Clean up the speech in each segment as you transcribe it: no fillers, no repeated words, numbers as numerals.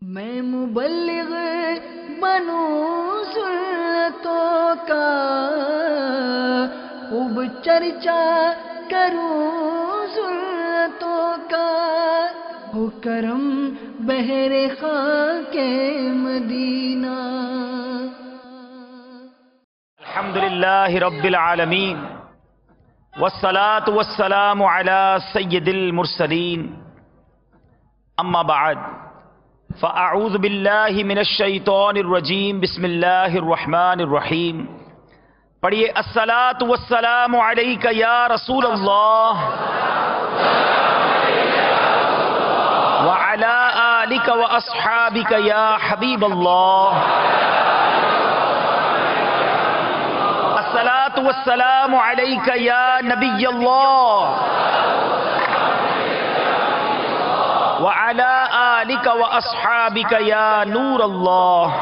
میں مبلغ بنوں سنتوں کا، خوب چرچا کروں سنتوں کا، ہو کرم بہر خاک مدینہ۔ الحمدللہ رب العالمین والصلاة والسلام علی سید المرسلین، اما بعد فاعوذ باللہ من الشیطان الرجیم، بسم اللہ الرحمن الرحیم۔ پڑھیے الصلاۃ والسلام علیک یا رسول اللہ وعلی آلک واصحابک یا حبیب اللہ۔ الصلاۃ والسلام علیک یا نبی اللہ وعلی آلک واصحابک یا نور اللہ۔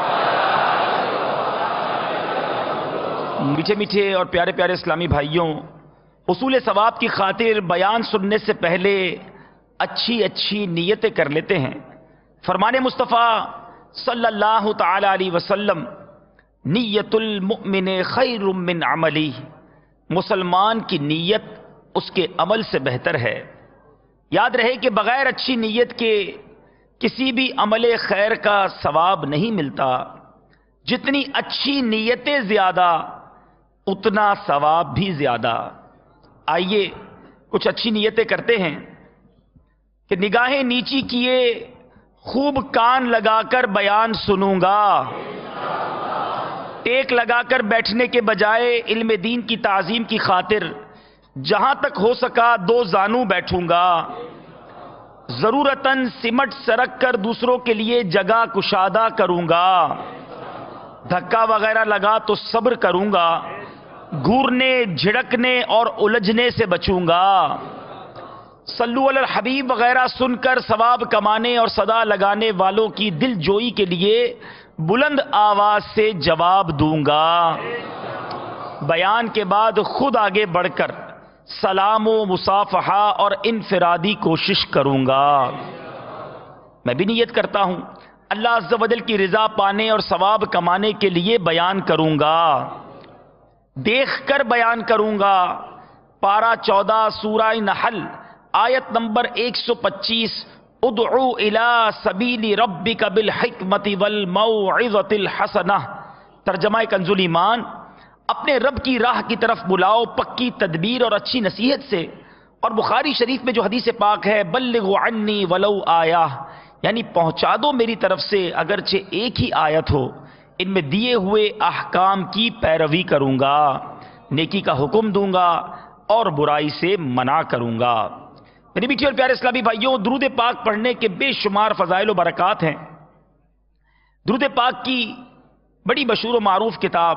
میٹھے میٹھے اور پیارے پیارے اسلامی بھائیوں، حصول ثواب کی خاطر بیان سننے سے پہلے اچھی نیتیں کر لیتے ہیں۔ فرمان مصطفیٰ صلی اللہ تعالی علیہ وسلم، نیت المؤمن خیر من عملی، مسلمان کی نیت اس کے عمل سے بہتر ہے۔ یاد رہے کہ بغیر اچھی نیت کے کسی بھی عمل خیر کا ثواب نہیں ملتا۔ جتنی اچھی نیتیں زیادہ اتنا ثواب بھی زیادہ۔ آئیے کچھ اچھی نیتیں کرتے ہیں کہ نگاہیں نیچی کیے خوب کان لگا کر بیان سنوں گا، ٹیک لگا کر بیٹھنے کے بجائے علم دین کی تعظیم کی خاطر جہاں تک ہو سکا دو زانو بیٹھوں گا، ضرورتاً سمٹ سرک کر دوسروں کے لیے جگہ کشادہ کروں گا، دھکا وغیرہ لگا تو صبر کروں گا، گھورنے جھڑکنے اور الجھنے سے بچوں گا، صلو علی الحبیب وغیرہ سن کر ثواب کمانے اور صدا لگانے والوں کی دل جوئی کے لیے بلند آواز سے جواب دوں گا، بیان کے بعد خود آگے بڑھ کر سلام و مصافحہ اور انفرادی کوشش کروں گا۔ میں بھی نیت کرتا ہوں اللہ عز و جل کی رضا پانے اور ثواب کمانے کے لیے بیان کروں گا، دیکھ کر بیان کروں گا۔ پارہ 14 سورہ نحل آیت نمبر 125، ادعو الی سبیل ربک بالحکمت والموعظۃ الحسنہ، ترجمہ کنز ایمان، اپنے رب کی راہ کی طرف بلاؤ پکی تدبیر اور اچھی نصیحت سے۔ اور بخاری شریف میں جو حدیث پاک ہے، بلغوا عنی ولو آیہ، یعنی پہنچا دو میری طرف سے اگرچہ ایک ہی آیت ہو، ان میں دیے ہوئے احکام کی پیروی کروں گا، نیکی کا حکم دوں گا اور برائی سے منع کروں گا۔ میری میٹھے اور پیارے اسلامی بھائیوں، درود پاک پڑھنے کے بے شمار فضائل و برکات ہیں۔ درود پاک کی بڑی مشہور و معروف کتاب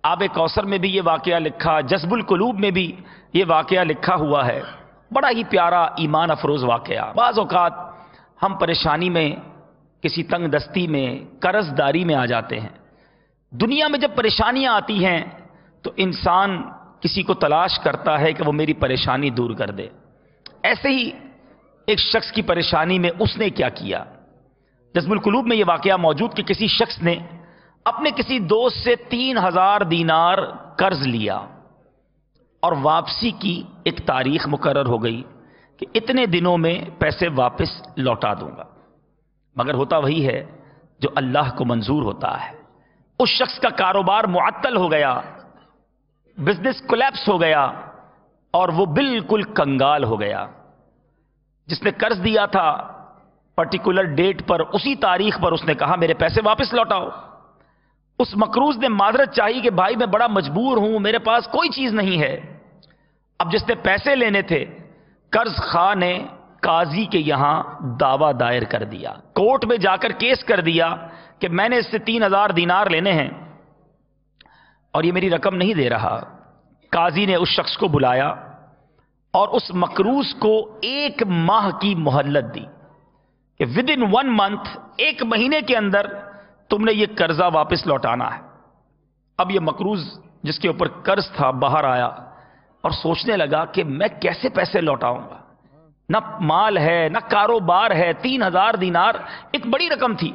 آب کوثر میں بھی یہ واقعہ لکھا، جذب القلوب میں بھی یہ واقعہ لکھا ہوا ہے۔ بڑا ہی پیارا ایمان افروز واقعہ۔ بعض اوقات ہم پریشانی میں، کسی تنگ دستی میں، قرض داری میں آ جاتے ہیں۔ دنیا میں جب پریشانیاں آتی ہیں تو انسان کسی کو تلاش کرتا ہے کہ وہ میری پریشانی دور کر دے۔ ایسے ہی ایک شخص کی پریشانی میں اس نے کیا کیا، جذب القلوب میں یہ واقعہ موجود کہ کسی شخص نے اپنے کسی دوست سے 3000 دینار قرض لیا اور واپسی کی ایک تاریخ مقرر ہو گئی کہ اتنے دنوں میں پیسے واپس لوٹا دوں گا، مگر ہوتا وہی ہے جو اللہ کو منظور ہوتا ہے۔ اس شخص کا کاروبار معطل ہو گیا، بزنس کولیپس ہو گیا اور وہ بالکل کنگال ہو گیا۔ جس نے قرض دیا تھا پرٹیکولر ڈیٹ پر، اسی تاریخ پر اس نے کہا میرے پیسے واپس لوٹاؤ۔ اس مقروض نے معذرت چاہی کہ بھائی میں بڑا مجبور ہوں، میرے پاس کوئی چیز نہیں ہے۔ اب جس نے پیسے لینے تھے، قرض خواہ نے قاضی کے یہاں دعویٰ دائر کر دیا، کورٹ میں جا کر کیس کر دیا کہ میں نے اس سے 3000 دینار لینے ہیں اور یہ میری رقم نہیں دے رہا۔ قاضی نے اس شخص کو بلایا اور اس مقروض کو 1 ماہ کی مہلت دی کہ ودن 1 منتھ، 1 مہینے کے اندر تم نے یہ قرضہ واپس لوٹانا ہے۔ اب یہ مقروض جس کے اوپر قرض تھا باہر آیا اور سوچنے لگا کہ میں کیسے پیسے لوٹاؤں گا، نہ مال ہے نہ کاروبار ہے. 3000 دینار ایک بڑی رقم تھی.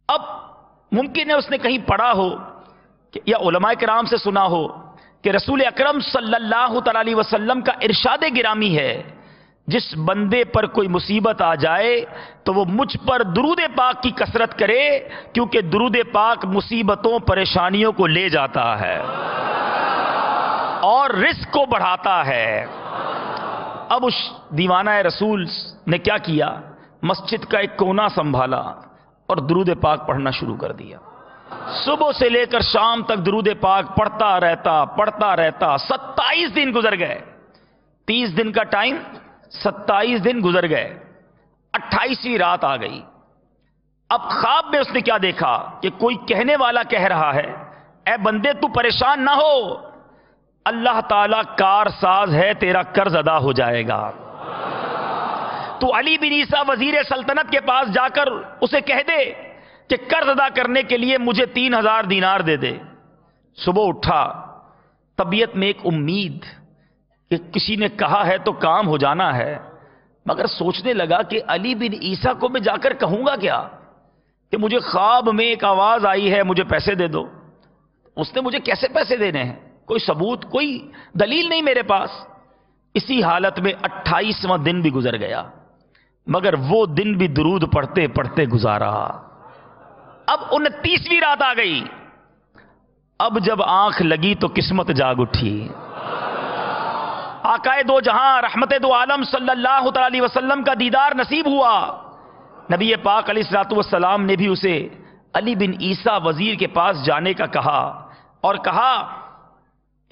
اب ممکن ہے اس نے کہیں پڑھا ہو یا علماء کرام سے سنا ہو کہ رسول اکرم صلی اللہ تعالی علیہ وسلم کا ارشاد گرامی ہے، جس بندے پر کوئی مصیبت آ جائے تو وہ مجھ پر درود پاک کی کثرت کرے، کیونکہ درود پاک مصیبتوں پریشانیوں کو لے جاتا ہے اور رزق کو بڑھاتا ہے. اب اس دیوانہ رسول نے کیا کیا؟ مسجد کا ایک کونا سنبھالا اور درود پاک پڑھنا شروع کر دیا. صبح سے لے کر شام تک درود پاک پڑھتا رہتا. 27 دن گزر گئے. 30 دن کا ٹائم، 27 دن گزر گئے. 28ویں رات آ گئی. اب خواب میں اس نے کیا دیکھا کہ کوئی کہنے والا کہہ رہا ہے، اے بندے تو پریشان نہ ہو، اللہ تعالیٰ کار ساز ہے، تیرا قرض ادا ہو جائے گا. تو علی بن عیسیٰ وزیر سلطنت کے پاس جا کر اسے کہہ دے کہ قرض ادا کرنے کے لیے مجھے 3000 دینار دے دے. صبح اٹھا، طبیعت میں ایک امید کہ کسی نے کہا ہے تو کام ہو جانا ہے، مگر سوچنے لگا کہ علی بن عیسیٰ کو میں جا کر کہوں گا کیا کہ مجھے خواب میں ایک آواز آئی ہے مجھے پیسے دے دو. اس نے مجھے کیسے پیسے دینے ہیں؟ کوئی ثبوت، کوئی دلیل نہیں میرے پاس. اسی حالت میں 28واں دن بھی گزر گیا، مگر وہ دن بھی درود پڑھتے پڑھتے گزارا. اب 29ویں رات آ گئی. اب جب آنکھ لگی تو قسمت جاگ اٹھی. آقائے دو جہاں رحمت دو عالم صلی اللہ تعالی وسلم کا دیدار نصیب ہوا. نبی پاک علیہ الصلوۃ والسلام نے بھی اسے علی بن عیسیٰ وزیر کے پاس جانے کا کہا اور کہا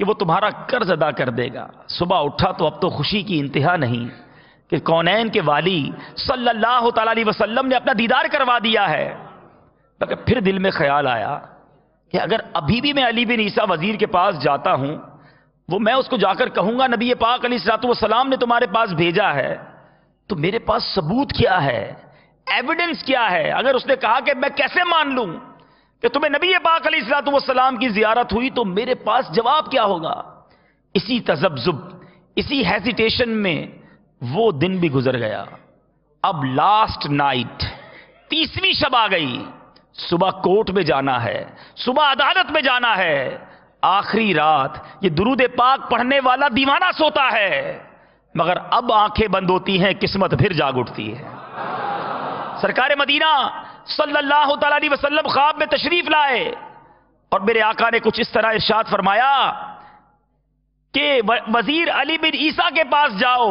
کہ وہ تمہارا قرض ادا کر دے گا. صبح اٹھا تو اب تو خوشی کی انتہا نہیں کہ کونین کے والی صلی اللہ تعالی علیہ وسلم نے اپنا دیدار کروا دیا ہے. مگر پھر دل میں خیال آیا کہ اگر ابھی بھی میں علی بن عیسیٰ وزیر کے پاس جاتا ہوں، وہ میں اس کو جا کر کہوں گا نبی پاک علیہ الصلوۃ والسلام نے تمہارے پاس بھیجا ہے، تو میرے پاس ثبوت کیا ہے، ایویڈنس کیا ہے؟ اگر اس نے کہا کہ میں کیسے مان لوں کہ تمہیں نبی پاک علیہ الصلوۃ والسلام کی زیارت ہوئی، تو میرے پاس جواب کیا ہوگا؟ اسی تذبذب، اسی ہیزیٹیشن میں وہ دن بھی گزر گیا. اب لاسٹ نائٹ، 30ویں شب آ گئی. صبح کورٹ میں جانا ہے، صبح عدالت میں جانا ہے. آخری رات یہ درود پاک پڑھنے والا دیوانہ سوتا ہے، مگر اب آنکھیں بند ہوتی ہیں، قسمت پھر جاگ اٹھتی ہے. سرکار مدینہ صلی اللہ تعالی علیہ وسلم خواب میں تشریف لائے اور میرے آقا نے کچھ اس طرح ارشاد فرمایا کہ وزیر علی بن عیسیٰ کے پاس جاؤ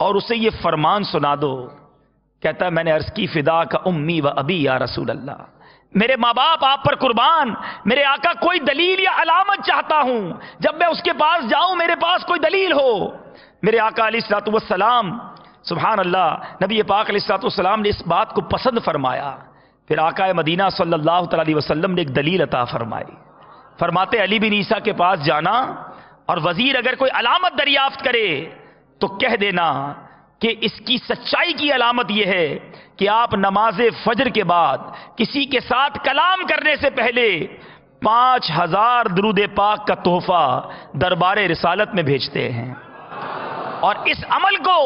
اور اسے یہ فرمان سنا دو. کہتا ہے میں نے عرض کی فدا کا امی و ابی یا رسول اللہ، میرے ماں باپ آپ پر قربان، میرے آقا کوئی دلیل یا علامت چاہتا ہوں، جب میں اس کے پاس جاؤں میرے پاس کوئی دلیل ہو. میرے آقا علیہ الصلوۃ والسلام، سبحان اللہ، نبی پاک علیہ الصلوۃ والسلام نے اس بات کو پسند فرمایا. پھر آقا مدینہ صلی اللہ تعالی علیہ وسلم نے ایک دلیل عطا فرمائی. فرماتے علی بن عیسیٰ کے پاس جانا اور وزیر اگر کوئی علامت دریافت کرے تو کہہ دینا کہ اس کی سچائی کی علامت یہ ہے کہ آپ نماز فجر کے بعد کسی کے ساتھ کلام کرنے سے پہلے 5000 درود پاک کا تحفہ دربار رسالت میں بھیجتے ہیں، اور اس عمل کو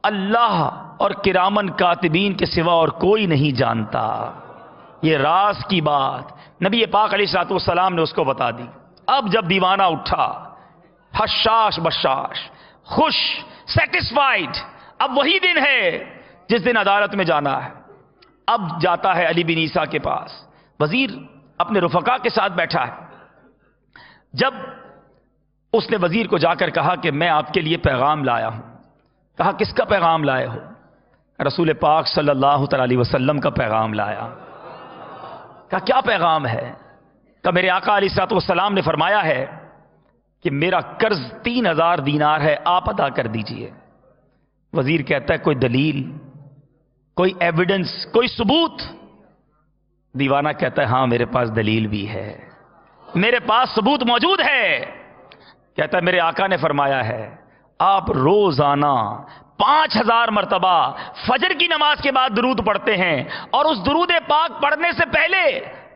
اللہ اور کرامن کاتبین کے سوا اور کوئی نہیں جانتا. یہ راز کی بات نبی پاک علیہ الصلوۃ والسلام نے اس کو بتا دی. اب جب دیوانہ اٹھا، حشاش بشاش، خوش، سیٹسفائیڈ، اب وہی دن ہے جس دن عدالت میں جانا ہے. اب جاتا ہے علی بن عیسیٰ کے پاس. وزیر اپنے رفقا کے ساتھ بیٹھا ہے. جب اس نے وزیر کو جا کر کہا کہ میں آپ کے لیے پیغام لایا ہوں. کہا کس کا پیغام لائے ہو؟ رسول پاک صلی اللہ تعالی علیہ وسلم کا پیغام لایا. کہا کیا پیغام ہے؟ کہا میرے آقا علیہ الصلوۃ والسلام نے فرمایا ہے کہ میرا قرض 3000 دینار ہے، آپ ادا کر دیجئے. وزیر کہتا ہے کوئی دلیل، کوئی ایویڈنس، کوئی ثبوت؟ دیوانہ کہتا ہے ہاں میرے پاس دلیل بھی ہے، میرے پاس ثبوت موجود ہے. کہتا ہے میرے آقا نے فرمایا ہے آپ روزانہ 5000 مرتبہ فجر کی نماز کے بعد درود پڑھتے ہیں، اور اس درود پاک پڑھنے سے پہلے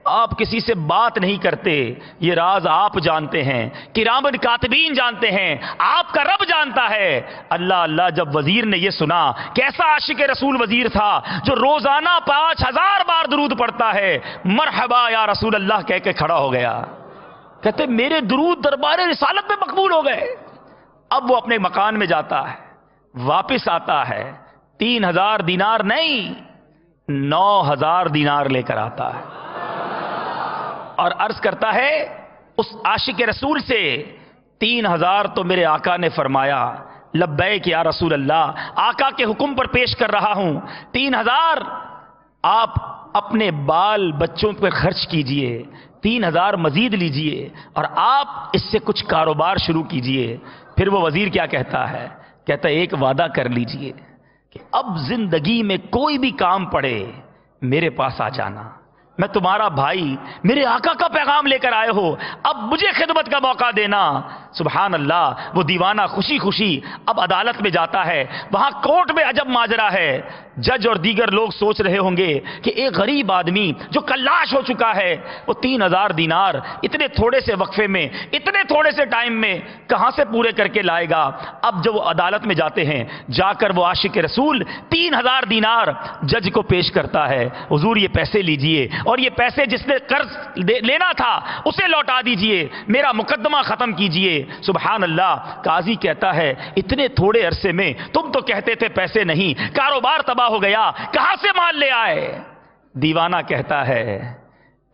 آپ کسی سے بات نہیں کرتے، یہ راز آپ جانتے ہیں، کرامن کاتبین جانتے ہیں، آپ کا رب جانتا ہے۔ اللہ اللہ، جب وزیر نے یہ سنا، کیسا عاشق رسول وزیر تھا جو روزانہ 5000 بار درود پڑھتا ہے، مرحبا یا رسول اللہ کہہ کے کھڑا ہو گیا۔ کہتے میرے درود دربار رسالت میں مقبول ہو گئے۔ اب وہ اپنے مکان میں جاتا ہے، واپس آتا ہے، 3000 دینار نہیں 9000 دینار لے کر آتا ہے، اور عرض کرتا ہے اس عاشق رسول سے، 3000 تو میرے آقا نے فرمایا، لبیک یا رسول اللہ، آقا کے حکم پر پیش کر رہا ہوں، 3000 آپ اپنے بال بچوں پہ خرچ کیجئے، 3000 مزید لیجئے، اور آپ اس سے کچھ کاروبار شروع کیجئے۔ پھر وہ وزیر کیا کہتا ہے؟ کہتا ہے ایک وعدہ کر لیجئے کہ اب زندگی میں کوئی بھی کام پڑے میرے پاس آ جانا، میں تمہارا بھائی، میرے آقا کا پیغام لے کر آئے ہو، اب مجھے خدمت کا موقع دینا۔ سبحان اللہ، وہ دیوانہ خوشی خوشی اب عدالت میں جاتا ہے۔ وہاں کورٹ میں عجب ماجرا ہے، جج اور دیگر لوگ سوچ رہے ہوں گے کہ ایک غریب آدمی جو کلاش ہو چکا ہے، وہ 3000 دینار اتنے تھوڑے سے وقفے میں، اتنے تھوڑے سے ٹائم میں کہاں سے پورے کر کے لائے گا۔ اب جب وہ عدالت میں جاتے ہیں، جا کر وہ عاشق رسول 3000 دینار جج کو پیش کرتا ہے، حضور یہ پیسے لیجئے، اور یہ پیسے جس نے قرض لینا تھا اسے لوٹا دیجئے، میرا مقدمہ ختم کیجئے۔ سبحان اللہ، قاضی کہتا ہے اتنے تھوڑے عرصے میں تم تو کہتے تھے پیسے نہیں، کاروبار تباہ ہو گیا، کہاں سے مال لے آئے؟ دیوانہ کہتا ہے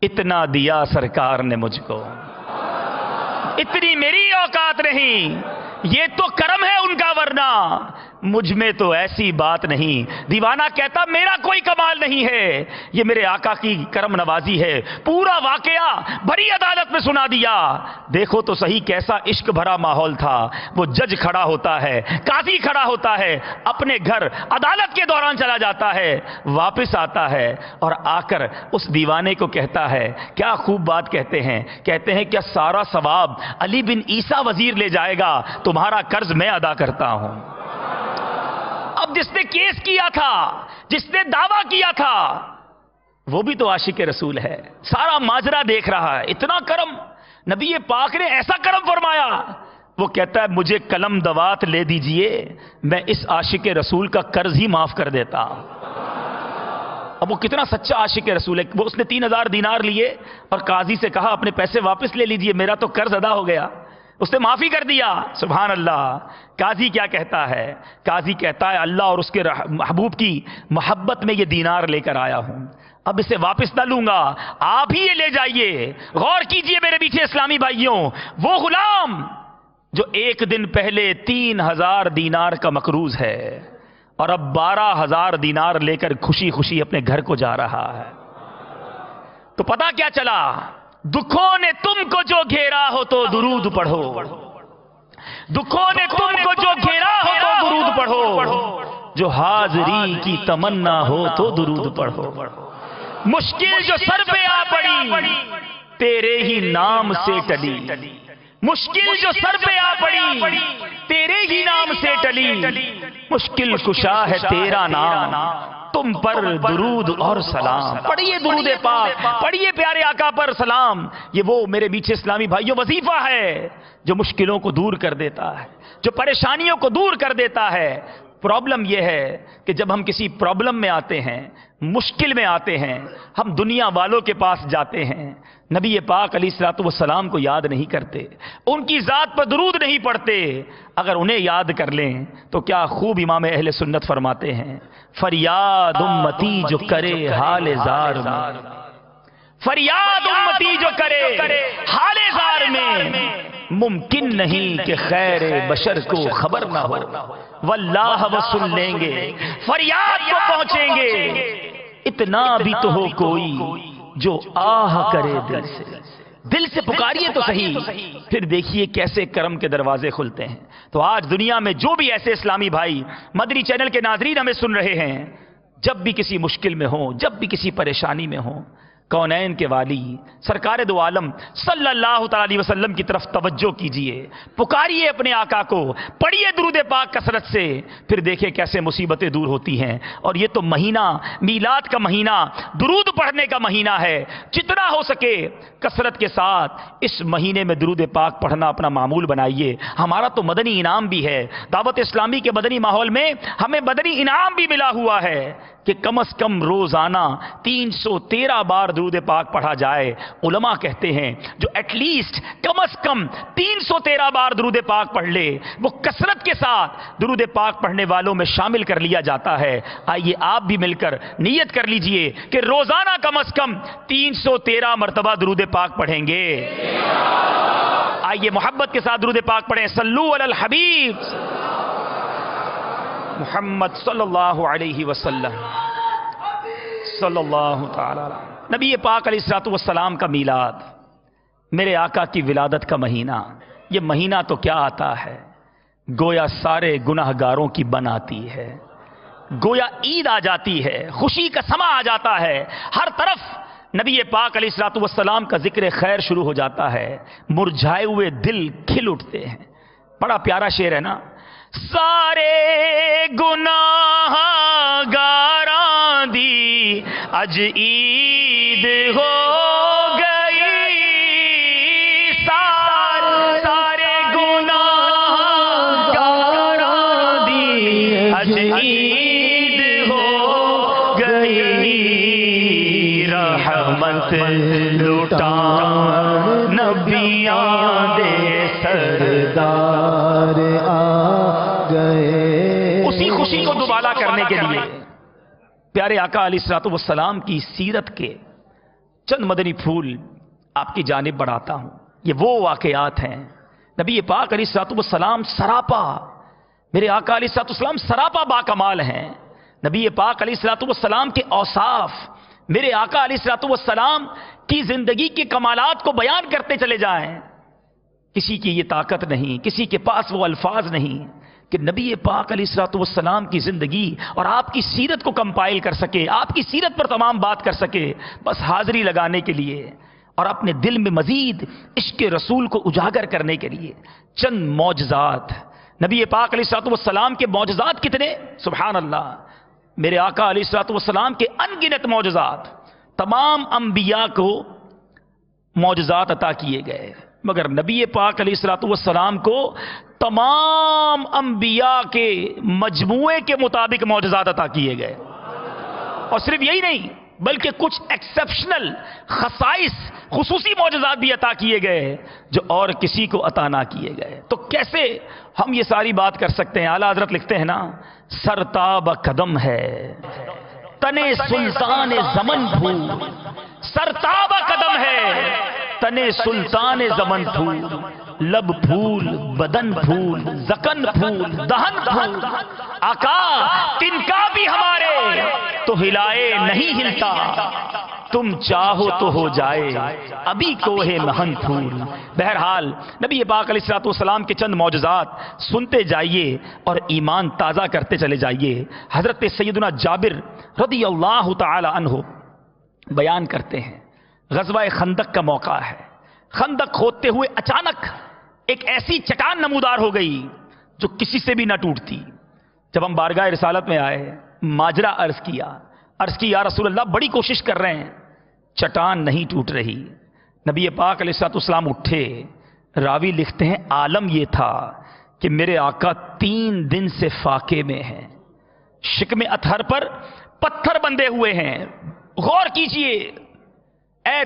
اتنا دیا سرکار نے مجھ کو، اتنی میری اوقات نہیں، یہ تو کرم ہے ان کا، ورنہ مجھ میں تو ایسی بات نہیں۔ دیوانہ کہتا میرا کوئی کمال نہیں ہے، یہ میرے آقا کی کرم نوازی ہے۔ پورا واقعہ بڑی عدالت میں سنا دیا۔ دیکھو تو صحیح کیسا عشق بھرا ماحول تھا۔ وہ جج کھڑا ہوتا ہے، قاضی کھڑا ہوتا ہے، اپنے گھر عدالت کے دوران چلا جاتا ہے، واپس آتا ہے اور آ کر اس دیوانے کو کہتا ہے، کیا خوب بات کہتے ہیں کیا سارا ثواب علی بن عیسیٰ وزیر لے جائے گا، تمہارا قرض میں ادا کرتا ہوں۔ اب جس نے کیس کیا تھا، جس نے دعویٰ کیا تھا، وہ بھی تو عاشق رسول ہے، سارا ماجرا دیکھ رہا ہے۔ اتنا کرم نبی پاک نے ایسا کرم فرمایا، وہ کہتا ہے مجھے قلم دوات لے دیجئے، میں اس عاشق رسول کا قرض ہی معاف کر دیتا۔ اب وہ کتنا سچا عاشق رسول ہے، وہ اس نے 3000 دینار لیے اور قاضی سے کہا اپنے پیسے واپس لے لیجئے، میرا تو قرض ادا ہو گیا، اس نے معافی کر دیا۔ سبحان اللہ۔ قاضی کیا کہتا ہے؟ قاضی کہتا ہے اللہ اور اس کے محبوب کی محبت میں یہ دینار لے کر آیا ہوں، اب اسے واپس نہ لوں گا، آپ ہی یہ لے جائیے۔ غور کیجئے میرے میٹھے اسلامی بھائیوں، وہ غلام جو ایک دن پہلے 3000 دینار کا مقروض ہے اور اب 12000 دینار لے کر خوشی خوشی اپنے گھر کو جا رہا ہے، تو پتا کیا چلا؟ دکھوں نے تم کو جو گھیرا ہو تو درود پڑھو، دکھوں نے تم کو جو گھیرا ہو تو درود پڑھو، جو حاضری کی تمنا ہو تو درود پڑھو، مشکل جو سر پہ آ پڑی تیرے ہی نام سے ٹلی، مشکل جو سر پہ آ پڑی تیرے ہی نام سے ٹلی، مشکل کشا ہے تیرا نام، تم پر درود اور سلام۔ پڑھیے درود پاک، پڑھیے پیارے آقا پر سلام۔ یہ وہ میرے میٹھے اسلامی بھائیوں وظیفہ ہے جو مشکلوں کو دور کر دیتا ہے، جو پریشانیوں کو دور کر دیتا ہے۔ پرابلم یہ ہے کہ جب ہم کسی پرابلم میں آتے ہیں، مشکل میں آتے ہیں، ہم دنیا والوں کے پاس جاتے ہیں، نبی پاک علیہ الصلوۃ والسلام کو یاد نہیں کرتے، ان کی ذات پر درود نہیں پڑھتے۔ اگر انہیں یاد کر لیں تو کیا خوب امام اہل سنت فرماتے ہیں، فریاد امتی جو کرے حال زار میں، فریاد امتی جو کرے حال زار میں، ممکن نہیں کہ خیر بشر کو خبر نہ ہو، واللہ وہ سن لیں گے، فریاد کو پہنچیں گے، اتنا بھی تو ہو کوئی جو آہ کرے دل سے پکاریے تو صحیح، پھر دیکھیے کیسے کرم کے دروازے کھلتے ہیں۔ تو آج دنیا میں جو بھی ایسے اسلامی بھائی مدنی چینل کے ناظرین ہمیں سن رہے ہیں، جب بھی کسی مشکل میں ہوں، جب بھی کسی پریشانی میں ہوں، کونین کے والی سرکار دو عالم صلی اللہ تعالی علیہ وسلم کی طرف توجہ کیجئے، پکاریے اپنے آقا کو، پڑھیے درود پاک کثرت سے، پھر دیکھیں کیسے مصیبتیں دور ہوتی ہیں۔ اور یہ تو مہینہ میلاد کا مہینہ، درود پڑھنے کا مہینہ ہے، جتنا ہو سکے کثرت کے ساتھ اس مہینے میں درود پاک پڑھنا اپنا معمول بنائیے۔ ہمارا تو مدنی انعام بھی ہے، دعوت اسلامی کے مدنی ماحول میں ہمیں مدنی انعام بھی ملا ہوا ہے کہ کم از کم روزانہ 313 بار درود پاک پڑھا جائے۔ علماء کہتے ہیں جو ایٹ لیسٹ کم از کم 313 بار درود پاک پڑھ لے وہ کثرت کے ساتھ درود پاک پڑھنے والوں میں شامل کر لیا جاتا ہے۔ آئیے آپ بھی مل کر نیت کر لیجئے کہ روزانہ کم از کم 313 مرتبہ درود پاک پڑھیں گے۔ آئیے محبت کے ساتھ درود پاک پڑھیں، صلو علی الحبیب محمد صلی اللہ علیہ وسلم صلی اللہ تعالی علیہ۔ نبی پاک علیہ الصلوۃ والسلام کا میلاد، میرے آقا کی ولادت کا مہینہ، یہ مہینہ تو کیا آتا ہے، گویا سارے گناہ گاروں کی بن آتی ہے، گویا عید آ جاتی ہے، خوشی کا سما آ جاتا ہے، ہر طرف نبی پاک علیہ الصلوۃ والسلام کا ذکر خیر شروع ہو جاتا ہے، مرجھائے ہوئے دل کھل اٹھتے ہیں۔ بڑا پیارا شعر ہے نا، سارے گناہ گاراں دی اج عید ہو گئی، سارے گناہ گاراں دی اج عید ہو گئی، رحمت لٹا نبیاں دے سردار اسی خوشی کو دوبالا کرنے کے لیے پیارے آقا علیہ الصلوۃ والسلام کی سیرت کے چند مدنی پھول آپ کی جانب بڑھاتا ہوں۔ یہ وہ واقعات ہیں، نبی پاک علیہ الصلوۃ والسلام سراپا، میرے آقا علیہ الصلوۃ والسلام سراپا با کمال ہیں۔ نبی پاک علیہ الصلوۃ والسلام کے اوصاف، میرے آقا علیہ الصلوۃ والسلام کی زندگی کے کمالات کو بیان کرتے چلے جائیں۔ کسی کی یہ طاقت نہیں، کسی کے پاس وہ الفاظ نہیں کہ نبی پاک علیہ الصلوۃ والسلام کی زندگی اور آپ کی سیرت کو کمپائل کر سکے، آپ کی سیرت پر تمام بات کر سکے، بس حاضری لگانے کے لیے اور اپنے دل میں مزید عشق رسول کو اجاگر کرنے کے لیے چند معجزات۔ نبی پاک علیہ الصلوۃ والسلام کے معجزات کتنے، سبحان اللہ، میرے آقا علیہ الصلوۃ والسلام کے ان گنت معجزات، تمام انبیاء کو معجزات عطا کیے گئے، مگر نبی پاک علیہ الصلوۃ والسلام کو تمام انبیاء کے مجموعے کے مطابق معجزات عطا کیے گئے۔ اور صرف یہی نہیں بلکہ کچھ ایکسیپشنل خصائص، خصوصی معجزات بھی عطا کیے گئے جو اور کسی کو عطا نہ کیے گئے۔ تو کیسے ہم یہ ساری بات کر سکتے ہیں؟ اعلیٰ حضرت لکھتے ہیں نا، سرتاب قدم ہے تنے سلطان زمن پھول، سرتاب قدم ہے تنے سلطان زمن پھول، لب پھول بدن پھول زکن پھول دہن پھول، آقا تنکا بھی ہمارے تو ہلائے نہیں ہلتا، تم چاہو تو ہو جائے ابھی کوہ مہن پھول۔ بہرحال نبی پاک علیہ الصلوۃ والسلام کے چند معجزات سنتے جائیے اور ایمان تازہ کرتے چلے جائیے۔ حضرت سیدنا جابر رضی اللہ تعالی عنہ بیان کرتے ہیں، غزوہ خندق کا موقع ہے، خندق کھودتے ہوئے اچانک ایک ایسی چٹان نمودار ہو گئی جو کسی سے بھی نہ ٹوٹتی۔ جب ہم بارگاہ رسالت میں آئے، ماجرا عرض کی یا رسول اللہ بڑی کوشش کر رہے ہیں، چٹان نہیں ٹوٹ رہی۔ نبی پاک علیہ الصلوۃ والسلام اٹھے، راوی لکھتے ہیں عالم یہ تھا کہ میرے آقا 3 دن سے فاقے میں ہیں، شکم اطہر پر پتھر بندھے ہوئے ہیں۔ غور کیجئے، اے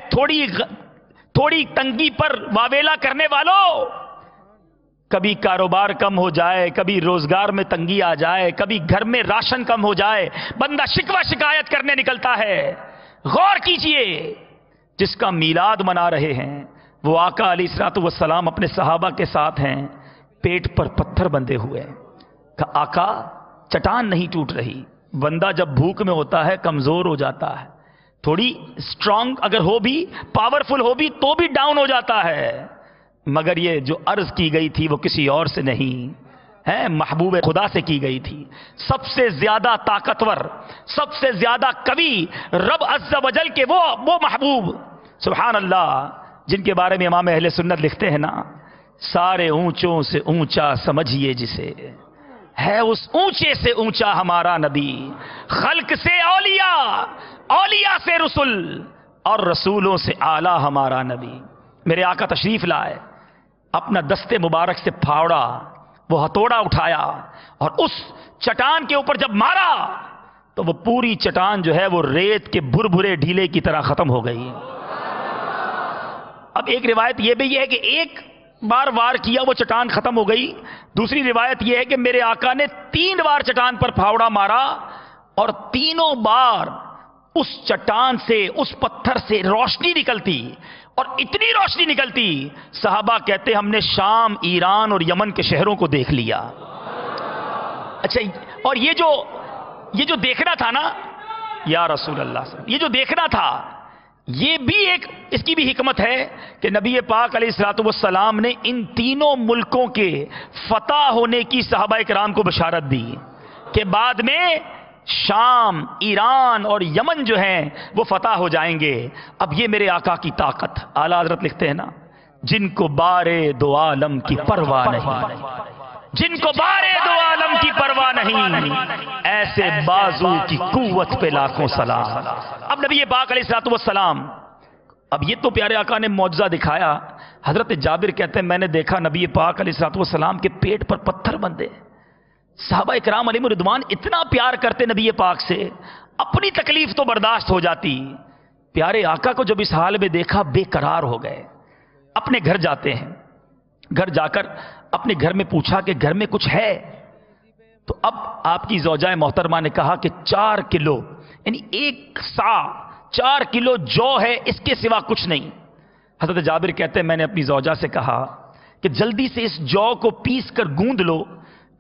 تھوڑی تنگی پر واویلا کرنے والوں، کبھی کاروبار کم ہو جائے، کبھی روزگار میں تنگی آ جائے، کبھی گھر میں راشن کم ہو جائے، بندہ شکوہ شکایت کرنے نکلتا ہے۔ غور کیجئے، جس کا میلاد منا رہے ہیں وہ آقا علیہ الصلوۃ والسلام اپنے صحابہ کے ساتھ ہیں، پیٹ پر پتھر بندھے ہوئے، کہا آقا چٹان نہیں ٹوٹ رہی۔ بندہ جب بھوک میں ہوتا ہے کمزور ہو جاتا ہے، تھوڑی اسٹرانگ اگر ہو بھی، پاورفل ہو بھی تو بھی ڈاؤن ہو جاتا ہے، مگر یہ جو عرض کی گئی تھی وہ کسی اور سے نہیں، ہے محبوب خدا سے کی گئی تھی. سب سے زیادہ طاقتور، سب سے زیادہ قوی رب عز و جل کے وہ محبوب سبحان اللہ جن کے بارے میں امام اہل سنت لکھتے ہیں نا، سارے اونچوں سے اونچا سمجھیے جسے، ہے اس اونچے سے اونچا ہمارا نبی، خلق سے اولیاء، اولیاء سے رسول، اور رسولوں سے اعلیٰ ہمارا نبی. میرے آقا تشریف لائے، اپنا دستے مبارک سے پھاوڑا، وہ ہتھوڑا اٹھایا اور اس چٹان کے اوپر جب مارا تو وہ پوری چٹان جو ہے وہ ریت کے بھربھرے ڈھیلے کی طرح ختم ہو گئی. اب ایک روایت یہ بھی ہے کہ ایک بار وار کیا وہ چٹان ختم ہو گئی. دوسری روایت یہ ہے کہ میرے آقا نے 3 بار چٹان پر پھاوڑا مارا اور تینوں بار اس چٹان سے، اس پتھر سے روشنی نکلتی، اور اتنی روشنی نکلتی صحابہ کہتے ہم نے شام، ایران اور یمن کے شہروں کو دیکھ لیا. اچھا، اور یہ جو دیکھنا تھا نا یا رسول اللہ، یہ جو دیکھنا تھا، یہ بھی ایک اس کی بھی حکمت ہے کہ نبی پاک علیہ الصلوۃ والسلام نے ان تینوں ملکوں کے فتح ہونے کی صحابہ کرام کو بشارت دی کہ بعد میں شام، ایران اور یمن جو ہیں وہ فتح ہو جائیں گے. اب یہ میرے آقا کی طاقت. اعلیٰ حضرت لکھتے ہیں نا، جن کو بارے دو عالم کی پرواہ نہیں، جن کو بارے دو عالم کی پرواہ نہیں، ایسے بازو کی قوت پہ لاکھوں سلام. اب نبی پاک علیہ الصلوۃ والسلام، اب یہ تو پیارے آقا نے معجزہ دکھایا. حضرت جابر کہتے ہیں میں نے دیکھا نبی پاک علیہ الصلوۃ والسلام کے پیٹ پر پتھر بندھے. صحابہ کرام علیہم رضوان اتنا پیار کرتے نبی پاک سے، اپنی تکلیف تو برداشت ہو جاتی، پیارے آقا کو جب اس حال میں دیکھا بے قرار ہو گئے. اپنے گھر جاتے ہیں، گھر جا کر اپنے گھر میں پوچھا کہ گھر میں کچھ ہے؟ تو اب آپ کی زوجہ محترمہ نے کہا کہ 4 کلو یعنی 1 سا 4 کلو جو ہے، اس کے سوا کچھ نہیں. حضرت جابر کہتے ہیں میں نے اپنی زوجہ سے کہا کہ جلدی سے اس جو کو پیس کر گوندھ لو.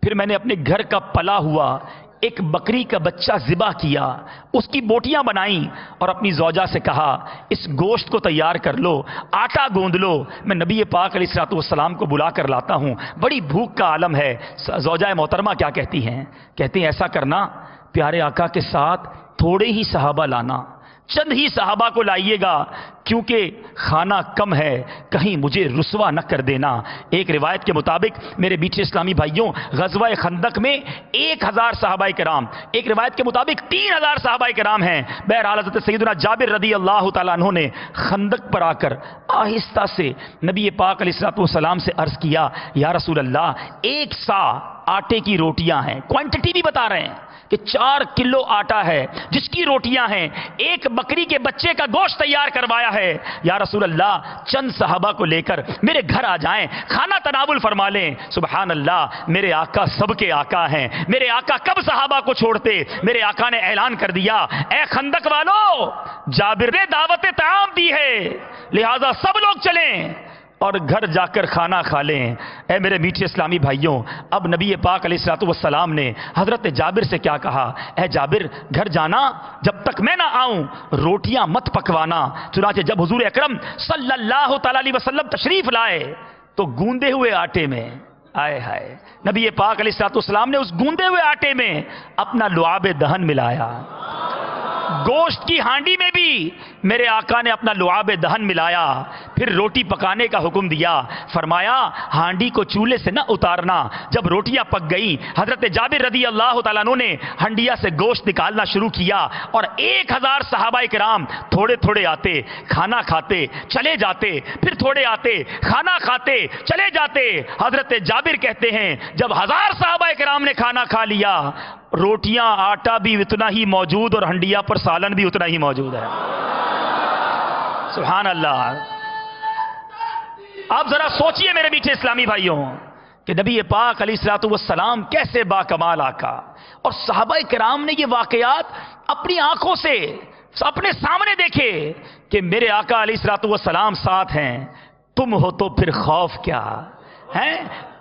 پھر میں نے اپنے گھر کا پلا ہوا ایک بکری کا بچہ ذبح کیا، اس کی بوٹیاں بنائیں اور اپنی زوجہ سے کہا اس گوشت کو تیار کر لو، آٹا گوندھ لو، میں نبی پاک علیہ الصلوۃ والسلام کو بلا کر لاتا ہوں، بڑی بھوک کا عالم ہے. زوجہ محترمہ کیا کہتی ہیں؟ کہتی ہیں ایسا کرنا، پیارے آقا کے ساتھ تھوڑے ہی صحابہ لانا، چند ہی صحابہ کو لائیے گا، کیونکہ کھانا کم ہے، کہیں مجھے رسوا نہ کر دینا. ایک روایت کے مطابق میرے میٹھے اسلامی بھائیوں، غزوہ خندق میں 1000 صحابہ کرام، ایک روایت کے مطابق 3000 صحابہ کرام ہیں. بہرحال حضرت سیدنا جابر رضی اللہ تعالیٰ عنہ نے خندق پر آ کر آہستہ سے نبی پاک علیہ الصلوۃ والسلام سے عرض کیا یا رسول اللہ 1 سا آٹے کی روٹیاں ہیں، کوانٹٹی بھی بتا رہے ہیں کہ 4 کلو آٹا ہے جس کی روٹیاں ہیں، 1 بکری کے بچے کا گوشت تیار کروایا ہے، یا رسول اللہ چند صحابہ کو لے کر میرے گھر آ جائیں، کھانا تناول فرما لیں. سبحان اللہ، میرے آقا سب کے آقا ہیں. میرے آقا کب صحابہ کو چھوڑتے؟ میرے آقا نے اعلان کر دیا اے خندق والو، جابر نے دعوت طعام دی ہے، لہذا سب لوگ چلیں اور گھر جا کر کھانا کھا لیں. اے میرے میٹھے اسلامی بھائیوں، اب نبی پاک علیہ الصلوۃ والسلام نے حضرت جابر سے کیا کہا؟ اے جابر، گھر جانا، جب تک میں نہ آؤں روٹیاں مت پکوانا. چنانچہ جب حضور اکرم صلی اللہ تعالی علیہ وسلم تشریف لائے تو گوندے ہوئے آٹے میں آئے ہائے نبی پاک علیہ الصلوۃ والسلام نے اس گوندے ہوئے آٹے میں اپنا لعاب دہن ملایا. گوشت کی ہانڈی میں بھی میرے آقا نے اپنا لعاب دہن ملایا. پھر روٹی پکانے کا حکم دیا، فرمایا ہانڈی کو چولہے سے نہ اتارنا. جب روٹیاں پک گئی، حضرت جابر رضی اللہ تعالیٰ عنہ نے ہنڈیا سے گوشت نکالنا شروع کیا اور 1000 صحابہ کرام تھوڑے تھوڑے آتے، کھانا کھاتے چلے جاتے، پھر تھوڑے آتے، کھانا کھاتے چلے جاتے. حضرت جابر کہتے ہیں جب 1000 صحابہ کرام نے کھانا کھا لیا، روٹیاں آٹا بھی اتنا ہی موجود اور ہنڈیا پر سالن بھی اتنا ہی موجود ہے. سبحان اللہ. آپ ذرا سوچئے میرے میٹھے اسلامی بھائیوں کہ نبی پاک علیہ الصلوۃ والسلام کیسے با کمال آقا، اور صحابہ کرام نے یہ واقعات اپنی آنکھوں سے اپنے سامنے دیکھے کہ میرے آقا علیہ الصلوۃ والسلام ساتھ ہیں. تم ہو تو پھر خوف کیا ہے،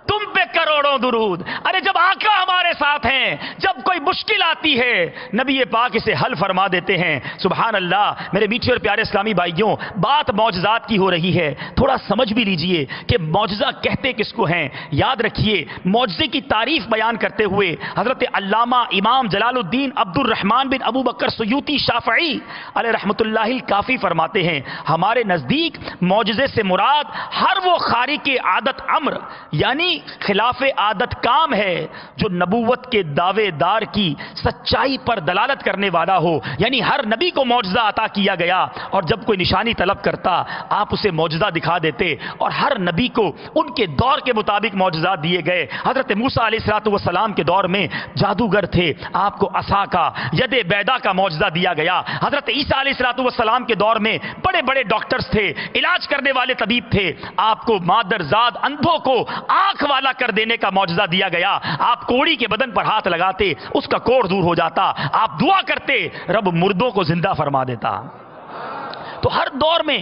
تم پہ کرو کروڑوں درود. ارے جب آقا ہمارے ساتھ ہیں, جب کوئی مشکل آتی ہے نبی پاک اسے حل فرما دیتے ہیں. سبحان اللہ. میرے میٹھے اور پیارے اسلامی بھائیوں, بات معجزات کی ہو رہی ہے, تھوڑا سمجھ بھی لیجئے کہ معجزہ کہتے کس کو ہیں. یاد رکھیے, معجزے کی تعریف بیان کرتے ہوئے حضرت علامہ امام جلال الدین عبد الرحمن بن ابو بکر سیوطی شافعی علیہ رحمۃ اللہ کافی فرماتے ہیں, ہمارے نزدیک معجزے سے مراد ہر وہ خارق عادت امر یعنی خلاف عادت کام ہے جو نبوت کے دعوے دار کی سچائی پر دلالت کرنے والا ہو. یعنی ہر نبی کو معجزہ عطا کیا گیا, اور جب کوئی نشانی طلب کرتا آپ اسے معجزہ دکھا دیتے, اور ہر نبی کو ان کے دور کے مطابق معجزات دیے گئے. حضرت موسیٰ علیہ السلام کے دور میں جادوگر تھے, آپ کو عصا کا, ید بیضا کا معجزہ دیا گیا. حضرت عیسیٰ علیہ السلام کے دور میں بڑے بڑے ڈاکٹرز تھے, علاج کرنے والے طبیب تھے, آپ کو مادرزاد اندھوں کو آنکھ والا کر دینے کا معجزہ دیا گیا. آپ کوڑی کے بدن پر ہاتھ لگاتے, اس کا کوڑ دور ہو جاتا. آپ دعا کرتے, رب مردوں کو زندہ فرما دیتا. تو ہر دور میں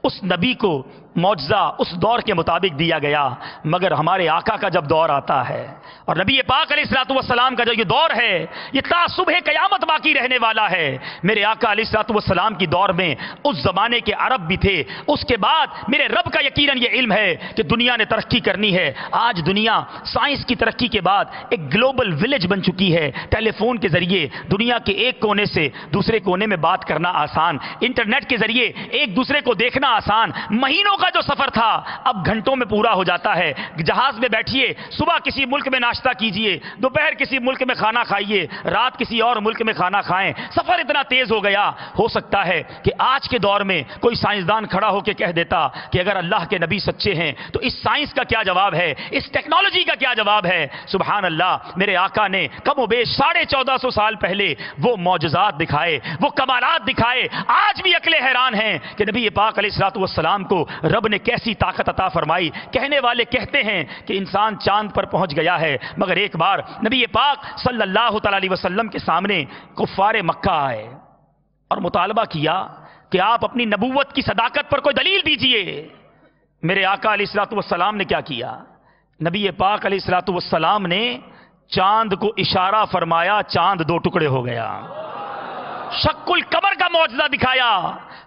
اس نبی کو معجزہ اس دور کے مطابق دیا گیا. مگر ہمارے آقا کا جب دور آتا ہے, اور نبی پاک علیہ السلام کا جو یہ دور ہے, یہ تا صبح قیامت باقی رہنے والا ہے. میرے آقا علیہ السلام کی دور میں اس زمانے کے عرب بھی تھے. اس کے بعد میرے رب کا یقیناً یہ علم ہے کہ دنیا نے ترقی کرنی ہے. آج دنیا سائنس کی ترقی کے بعد ایک گلوبل ولیج بن چکی ہے. ٹیلی فون کے ذریعے دنیا کے ایک کونے سے دوسرے کونے میں بات کرنا آسان, انٹرنیٹ کے ذریعے ایک دوسرے کو دیکھنا آسان. مہینوں کا جو سفر تھا اب گھنٹوں میں پورا ہو جاتا ہے. جہاز میں بیٹھیے, صبح کسی ملک میں ناشتہ کیجئے, دوپہر کسی ملک میں کھانا کھائیے, رات کسی اور ملک میں کھانا کھائیں. سفر اتنا تیز ہو گیا. ہو سکتا ہے کہ آج کے دور میں کوئی سائنسدان کھڑا ہو کے کہہ دیتا کہ اگر اللہ کے نبی سچے ہیں تو اس سائنس کا کیا جواب ہے, اس ٹیکنالوجی کا کیا جواب ہے. سبحان اللہ. میرے آقا نے کم و بیش 1450 سال پہلے وہ معجزات دکھائے, وہ کمالات دکھائے. آج بھی عقلیں حیران ہیں کہ نبی پاک علیہ السلام کو رب نے کیسی طاقت عطا فرمائی. کہنے والے کہتے ہیں کہ انسان چاند پر پہنچ گیا ہے, مگر ایک بار نبی پاک صلی اللہ تعالی علیہ وسلم کے سامنے کفار مکہ آئے اور مطالبہ کیا کہ آپ اپنی نبوت کی صداقت پر کوئی دلیل دیجئے. میرے آقا علیہ السلام نے کیا کیا؟ نبی پاک علیہ السلام نے چاند کو اشارہ فرمایا, چاند 2 ٹکڑے ہو گیا. شق القمر کا معجزہ دکھایا.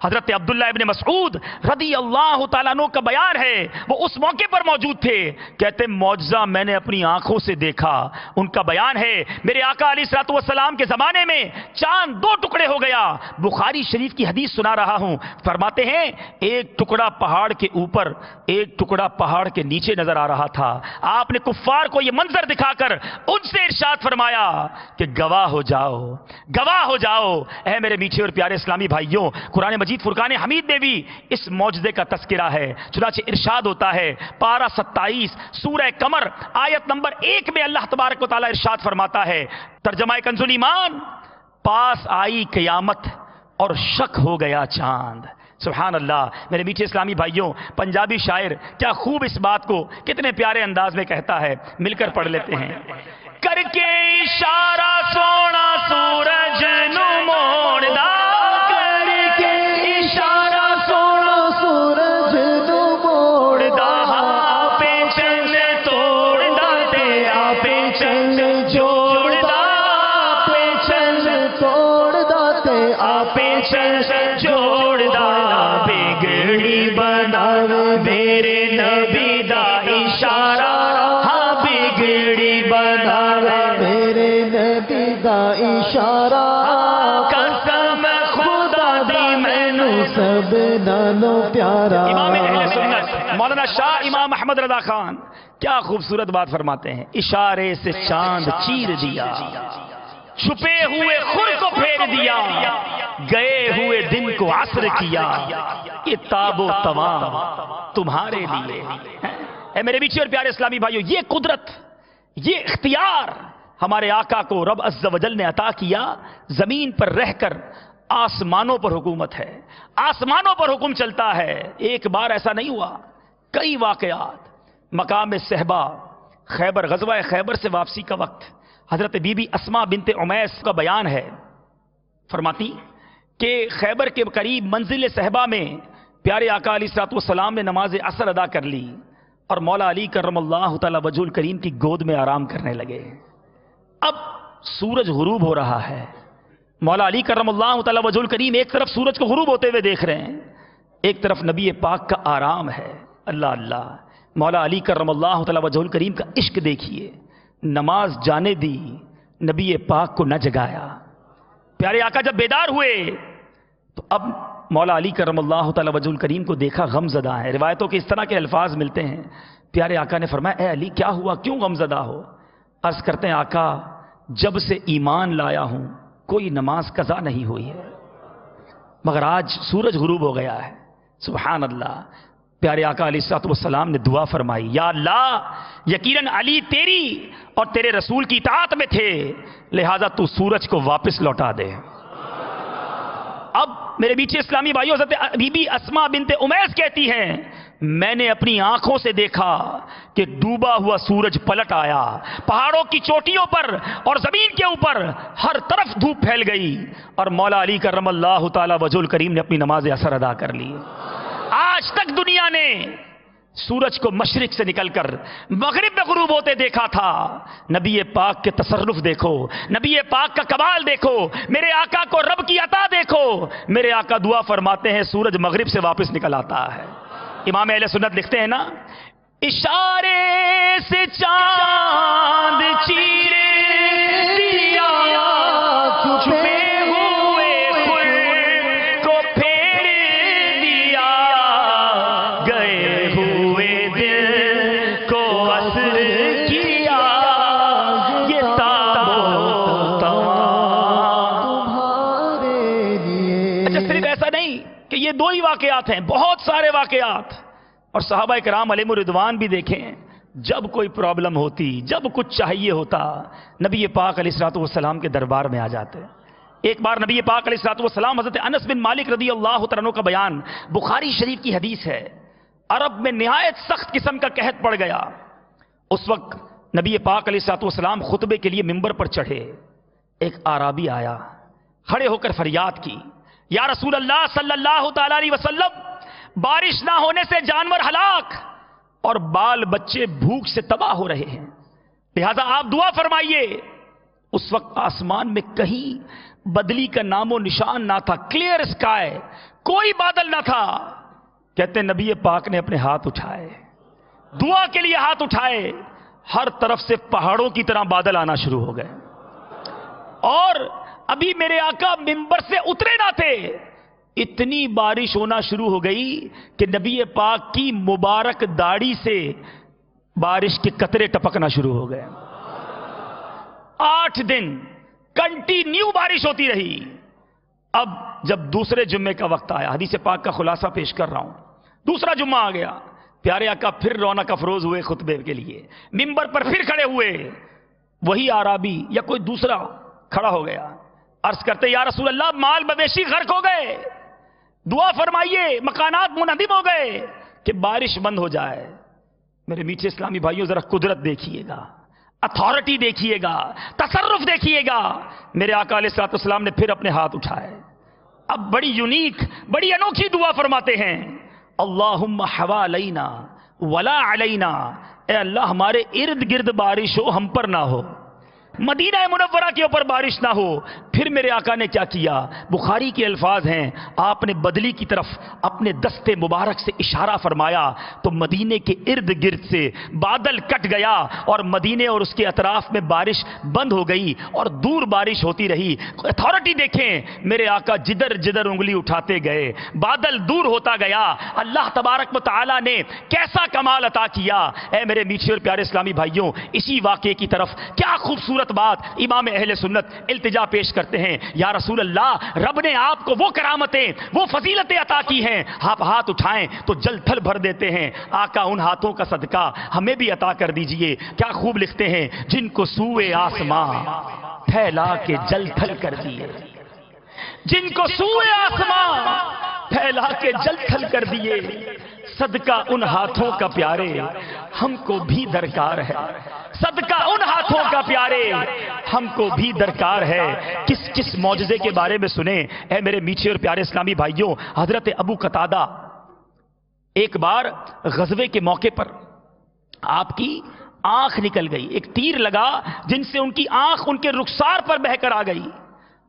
حضرت عبداللہ ابن مسعود رضی اللہ تعالیٰ عنہ کا بیان ہے, وہ اس موقع پر موجود تھے. کہتے معجزہ میں نے اپنی آنکھوں سے دیکھا. ان کا بیان ہے میرے آقا علیہ السلام کے زمانے میں چاند 2 ٹکڑے ہو گیا. بخاری شریف کی حدیث سنا رہا ہوں. فرماتے ہیں ایک ٹکڑا پہاڑ کے اوپر, ایک ٹکڑا پہاڑ کے نیچے نظر آ رہا تھا. آپ نے کفار کو یہ منظر دکھا کر ان سے ارشاد فرمایا کہ گواہ ہو جاؤ, گواہ ہو جاؤ. اے میرے میٹھے اور پیارے اسلامی بھائیوں, قرآن مجید فرقان حمید میں بھی اس معجزے کا تذکرہ ہے. چنانچہ ارشاد ہوتا ہے پارہ 27 سورہ قمر آیت نمبر 1 میں اللہ تبارک و تعالیٰ ارشاد فرماتا ہے, ترجمہ کنز الایمان, پاس آئی قیامت اور شک ہو گیا چاند. سبحان اللہ. میرے میٹھے اسلامی بھائیوں, پنجابی شاعر کیا خوب اس بات کو کتنے پیارے انداز میں کہتا ہے, مل کر پڑھ لیتے ہیں. کر کے اشارہ سونا سورج نو موڑ دا, کر کے اشارہ سونا سورج نو موڑ دا, آپے چند توڑ دا تے آپے چند جوڑ دا, آپے چند توڑ دا تے آپے چند جوڑ دا, بگڑی بنا میرے نبی دا اشارہ, ہاں بگڑی بنا میرے نبی دا اشارہ, قسم خدا دی مینو سب نالوں پیارا. امام اہل سنت مولانا شاہ امام احمد رضا خان کیا خوبصورت بات فرماتے ہیں, اشارے سے چاند چیر دیا, چھپے ہوئے خور کو پھیر دیا, گئے ہوئے دن کو عصر کیا, یہ تاب و توام تمہارے لیے. اے میرے بیچے اور پیارے اسلامی بھائیو, یہ قدرت, یہ اختیار ہمارے آقا کو رب عز و جل نے عطا کیا. زمین پر رہ کر آسمانوں پر حکومت ہے, آسمانوں پر حکم چلتا ہے. ایک بار ایسا نہیں ہوا, کئی واقعات. مقام صحبہ, خیبر, غزوہ خیبر سے واپسی کا وقت, حضرت بی بی اسما بنت امیس کا بیان ہے. فرماتی کہ خیبر کے قریب منزل صحبہ میں پیارے آقا علیہ السلام نے نماز عصر ادا کر لی, اور مولا علی کرم اللہ تعالی وجہ الکریم کی گود میں آرام کرنے لگے. اب سورج غروب ہو رہا ہے. مولا علی کرم اللہ تعالی وجہ الکریم ایک طرف سورج کو غروب ہوتے ہوئے دیکھ رہے ہیں, ایک طرف نبی پاک کا آرام ہے. اللہ اللہ, مولا علی کرم اللہ تعالی وجہ الکریم کا عشق دیکھیے. نماز جانے دی, نبی پاک کو نہ جگایا. پیارے آقا جب بیدار ہوئے تو اب مولا علی کرم اللہ تعالی وجہ الکریم کو دیکھا غم زدہ ہے. روایتوں کے اس طرح کے الفاظ ملتے ہیں. پیارے آقا نے فرمایا, اے علی کیا ہوا, کیوں غم زدہ ہو؟ عرض کرتے ہیں, آقا جب سے ایمان لایا ہوں کوئی نماز قضا نہیں ہوئی ہے, مگر آج سورج غروب ہو گیا ہے. سبحان اللہ. پیارے آقا علیہ الصلوۃ والسلام نے دعا فرمائی, یا اللہ یقیناً علی تیری اور تیرے رسول کی اطاعت میں تھے, لہذا تو سورج کو واپس لوٹا دے. اب میرے میٹھے اسلامی بھائیوں, حضرت بی بی اسماء بنت امیس کہتی ہیں, میں نے اپنی آنکھوں سے دیکھا کہ ڈوبا ہوا سورج پلٹ آیا. پہاڑوں کی چوٹیوں پر اور زمین کے اوپر ہر طرف دھوپ پھیل گئی, اور مولا علی کرم اللہ تعالی وجہ الکریم نے اپنی نماز اثر ادا کر لی. آج تک دنیا نے سورج کو مشرق سے نکل کر مغرب میں غروب ہوتے دیکھا تھا. نبی پاک کے تصرف دیکھو, نبی پاک کا کمال دیکھو, میرے آقا کو رب کی عطا دیکھو. میرے آقا دعا فرماتے ہیں سورج مغرب سے واپس نکل آتا ہے. امام اہل سنت لکھتے ہیں نا, اشارے سے چاند چیرے دیا, چھپے ہوئے خور کو پھیر دیا, گئے ہوئے دل کو اثر کیا, یہ اچھا صرف ایسا نہیں کہ یہ دو ہی واقعات ہیں, بہت سارے واقعات. اور صحابہ کرام علیہم الرضوان بھی دیکھیں, جب کوئی پرابلم ہوتی, جب کچھ چاہیے ہوتا, نبی پاک علیہ الصلوۃ والسلام کے دربار میں آ جاتے. ایک بار نبی پاک علیہ الصلوۃ والسلام, حضرت انس بن مالک رضی اللہ تعالیٰ عنہ کا بیان, بخاری شریف کی حدیث ہے, عرب میں نہایت سخت قسم کا قحط پڑ گیا. اس وقت نبی پاک علیہ الصلوۃ والسلام خطبے کے لیے منبر پر چڑھے. ایک اعرابی آیا, کھڑے ہو کر فریاد کی, یا رسول اللہ صلی اللہ تعالی علیہ وسلم, بارش نہ ہونے سے جانور ہلاک اور بال بچے بھوک سے تباہ ہو رہے ہیں, لہذا آپ دعا فرمائیے. اس وقت آسمان میں کہیں بدلی کا نام و نشان نہ تھا, کلیئر اسکائی, کوئی بادل نہ تھا. کہتے ہیں نبی پاک نے اپنے ہاتھ اٹھائے, دعا کے لیے ہاتھ اٹھائے, ہر طرف سے پہاڑوں کی طرح بادل آنا شروع ہو گئے. اور ابھی میرے آقا منبر سے اترے نہ تھے, اتنی بارش ہونا شروع ہو گئی کہ نبی پاک کی مبارک داڑھی سے بارش کے قطرے ٹپکنا شروع ہو گئے. 8 دن کنٹینیو بارش ہوتی رہی. اب جب دوسرے جمعے کا وقت آیا, حدیث پاک کا خلاصہ پیش کر رہا ہوں, دوسرا جمعہ آ گیا, پیارے آقا پھر رونق افروز ہوئے خطبے کے لیے, منبر پر پھر کھڑے ہوئے. وہی اعرابی یا کوئی دوسرا کھڑا ہو گیا, عرض کرتے یا رسول اللہ مال مویشی غرق ہو گئے, دعا فرمائیے, مکانات منہدم ہو گئے, کہ بارش بند ہو جائے. میرے میٹھے اسلامی بھائیوں ذرا قدرت دیکھیے گا, اتھارٹی دیکھیے گا, تصرف دیکھیے گا. میرے آقا علیہ الصلوۃ والسلام نے پھر اپنے ہاتھ اٹھائے. اب بڑی یونیک, بڑی انوکھی دعا فرماتے ہیں, اللہم حوالینا ولا علینا, اے اللہ ہمارے ارد گرد بارش ہو, ہم پر نہ ہو. مدینہ منورہ کے اوپر بارش نہ ہو. پھر میرے آقا نے کیا کیا, بخاری کے الفاظ ہیں, آپ نے بدلی کی طرف اپنے دستے مبارک سے اشارہ فرمایا تو مدینے کے ارد گرد سے بادل کٹ گیا اور مدینے اور اس کے اطراف میں بارش بند ہو گئی اور دور بارش ہوتی رہی. اتھارٹی دیکھیں, میرے آقا جدھر جدھر انگلی اٹھاتے گئے بادل دور ہوتا گیا. اللہ تبارک و تعالی نے کیسا کمال عطا کیا. اے میرے میٹھے اور پیارے اسلامی بھائیوں, اسی واقعے کی طرف کیا خوبصورت بات امام اہل سنت التجا پیش کرتے ہیں, یا رسول اللہ رب نے آپ کو وہ کرامتیں, وہ فضیلتیں عطا کی ہیں, آپ ہاتھ اٹھائیں تو جل تھل بھر دیتے ہیں. آقا ان ہاتھوں کا صدقہ ہمیں بھی عطا کر دیجئے. کیا خوب لکھتے ہیں, جن کو سوئے آسمان پھیلا کے جل تھل کر دیے, جن کو سوئے آسمان پھیلا کے جل تھل کر دیے, صدقہ ان ہاتھوں کا پیارے ہم کو بھی درکار ہے. صدقہ ان ہاتھوں کا پیارے ہم کو بھی درکار ہے. کس کس معجزے کے بارے میں سنیں اے میرے میٹھے اور پیارے اسلامی بھائیوں. حضرت ابو قتادہ ایک بار غزوے کے موقع پر آپ کی آنکھ نکل گئی، ایک تیر لگا جن سے ان کی آنکھ ان کے رخسار پر بہہ کر آ گئی۔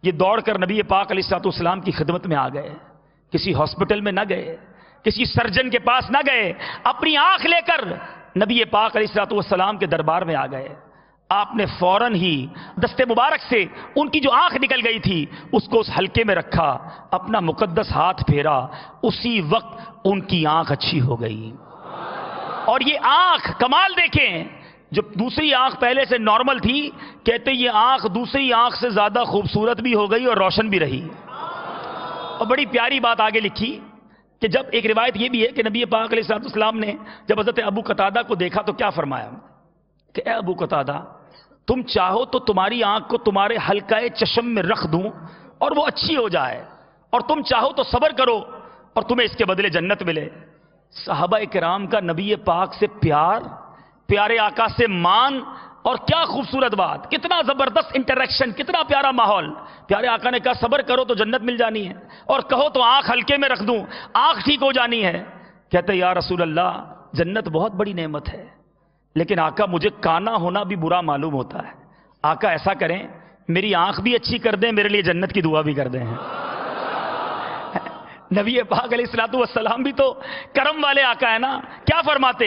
یہ دوڑ کر نبی پاک علیہ الصلوۃ والسلام کی خدمت میں آ گئے، کسی ہاسپٹل میں نہ گئے، کسی سرجن کے پاس نہ گئے، اپنی آنکھ لے کر نبی پاک علیہ الصلوۃ والسلام کے دربار میں آ گئے۔ آپ نے فوراً ہی دستے مبارک سے ان کی جو آنکھ نکل گئی تھی اس کو اس حلقے میں رکھا، اپنا مقدس ہاتھ پھیرا، اسی وقت ان کی آنکھ اچھی ہو گئی۔ اور یہ آنکھ کمال دیکھیں، جو دوسری آنکھ پہلے سے نارمل تھی، کہتے یہ آنکھ دوسری آنکھ سے زیادہ خوبصورت بھی ہو گئی اور روشن بھی رہی۔ اور بڑی پیاری بات آگے لکھی کہ جب ایک روایت یہ بھی ہے کہ نبی پاک علیہ الصلوۃ والسلام نے جب حضرت ابو قتادہ کو دیکھا تو کیا فرمایا کہ اے ابو قتادہ، تم چاہو تو تمہاری آنکھ کو تمہارے حلقہ چشم میں رکھ دوں اور وہ اچھی ہو جائے، اور تم چاہو تو صبر کرو اور تمہیں اس کے بدلے جنت ملے۔ صحابہ کرام کا نبی پاک سے پیار، پیارے آقا سے مان، اور کیا خوبصورت بات، کتنا زبردست انٹریکشن، کتنا پیارا ماحول۔ پیارے آقا نے کہا صبر کرو تو جنت مل جانی ہے، اور کہو تو آنکھ حلقے میں رکھ دوں، آنکھ ٹھیک ہو جانی ہے۔ کہتے یا رسول اللہ، جنت بہت بڑی نعمت ہے، لیکن آقا مجھے کانا ہونا بھی برا معلوم ہوتا ہے۔ آقا ایسا کریں میری آنکھ بھی اچھی کر دیں، میرے لیے جنت کی دعا بھی کر دیں۔ نبی پاک علیہ الصلوۃ والسلام بھی تو کرم والے آقا ہے نا، کیا فرماتے؟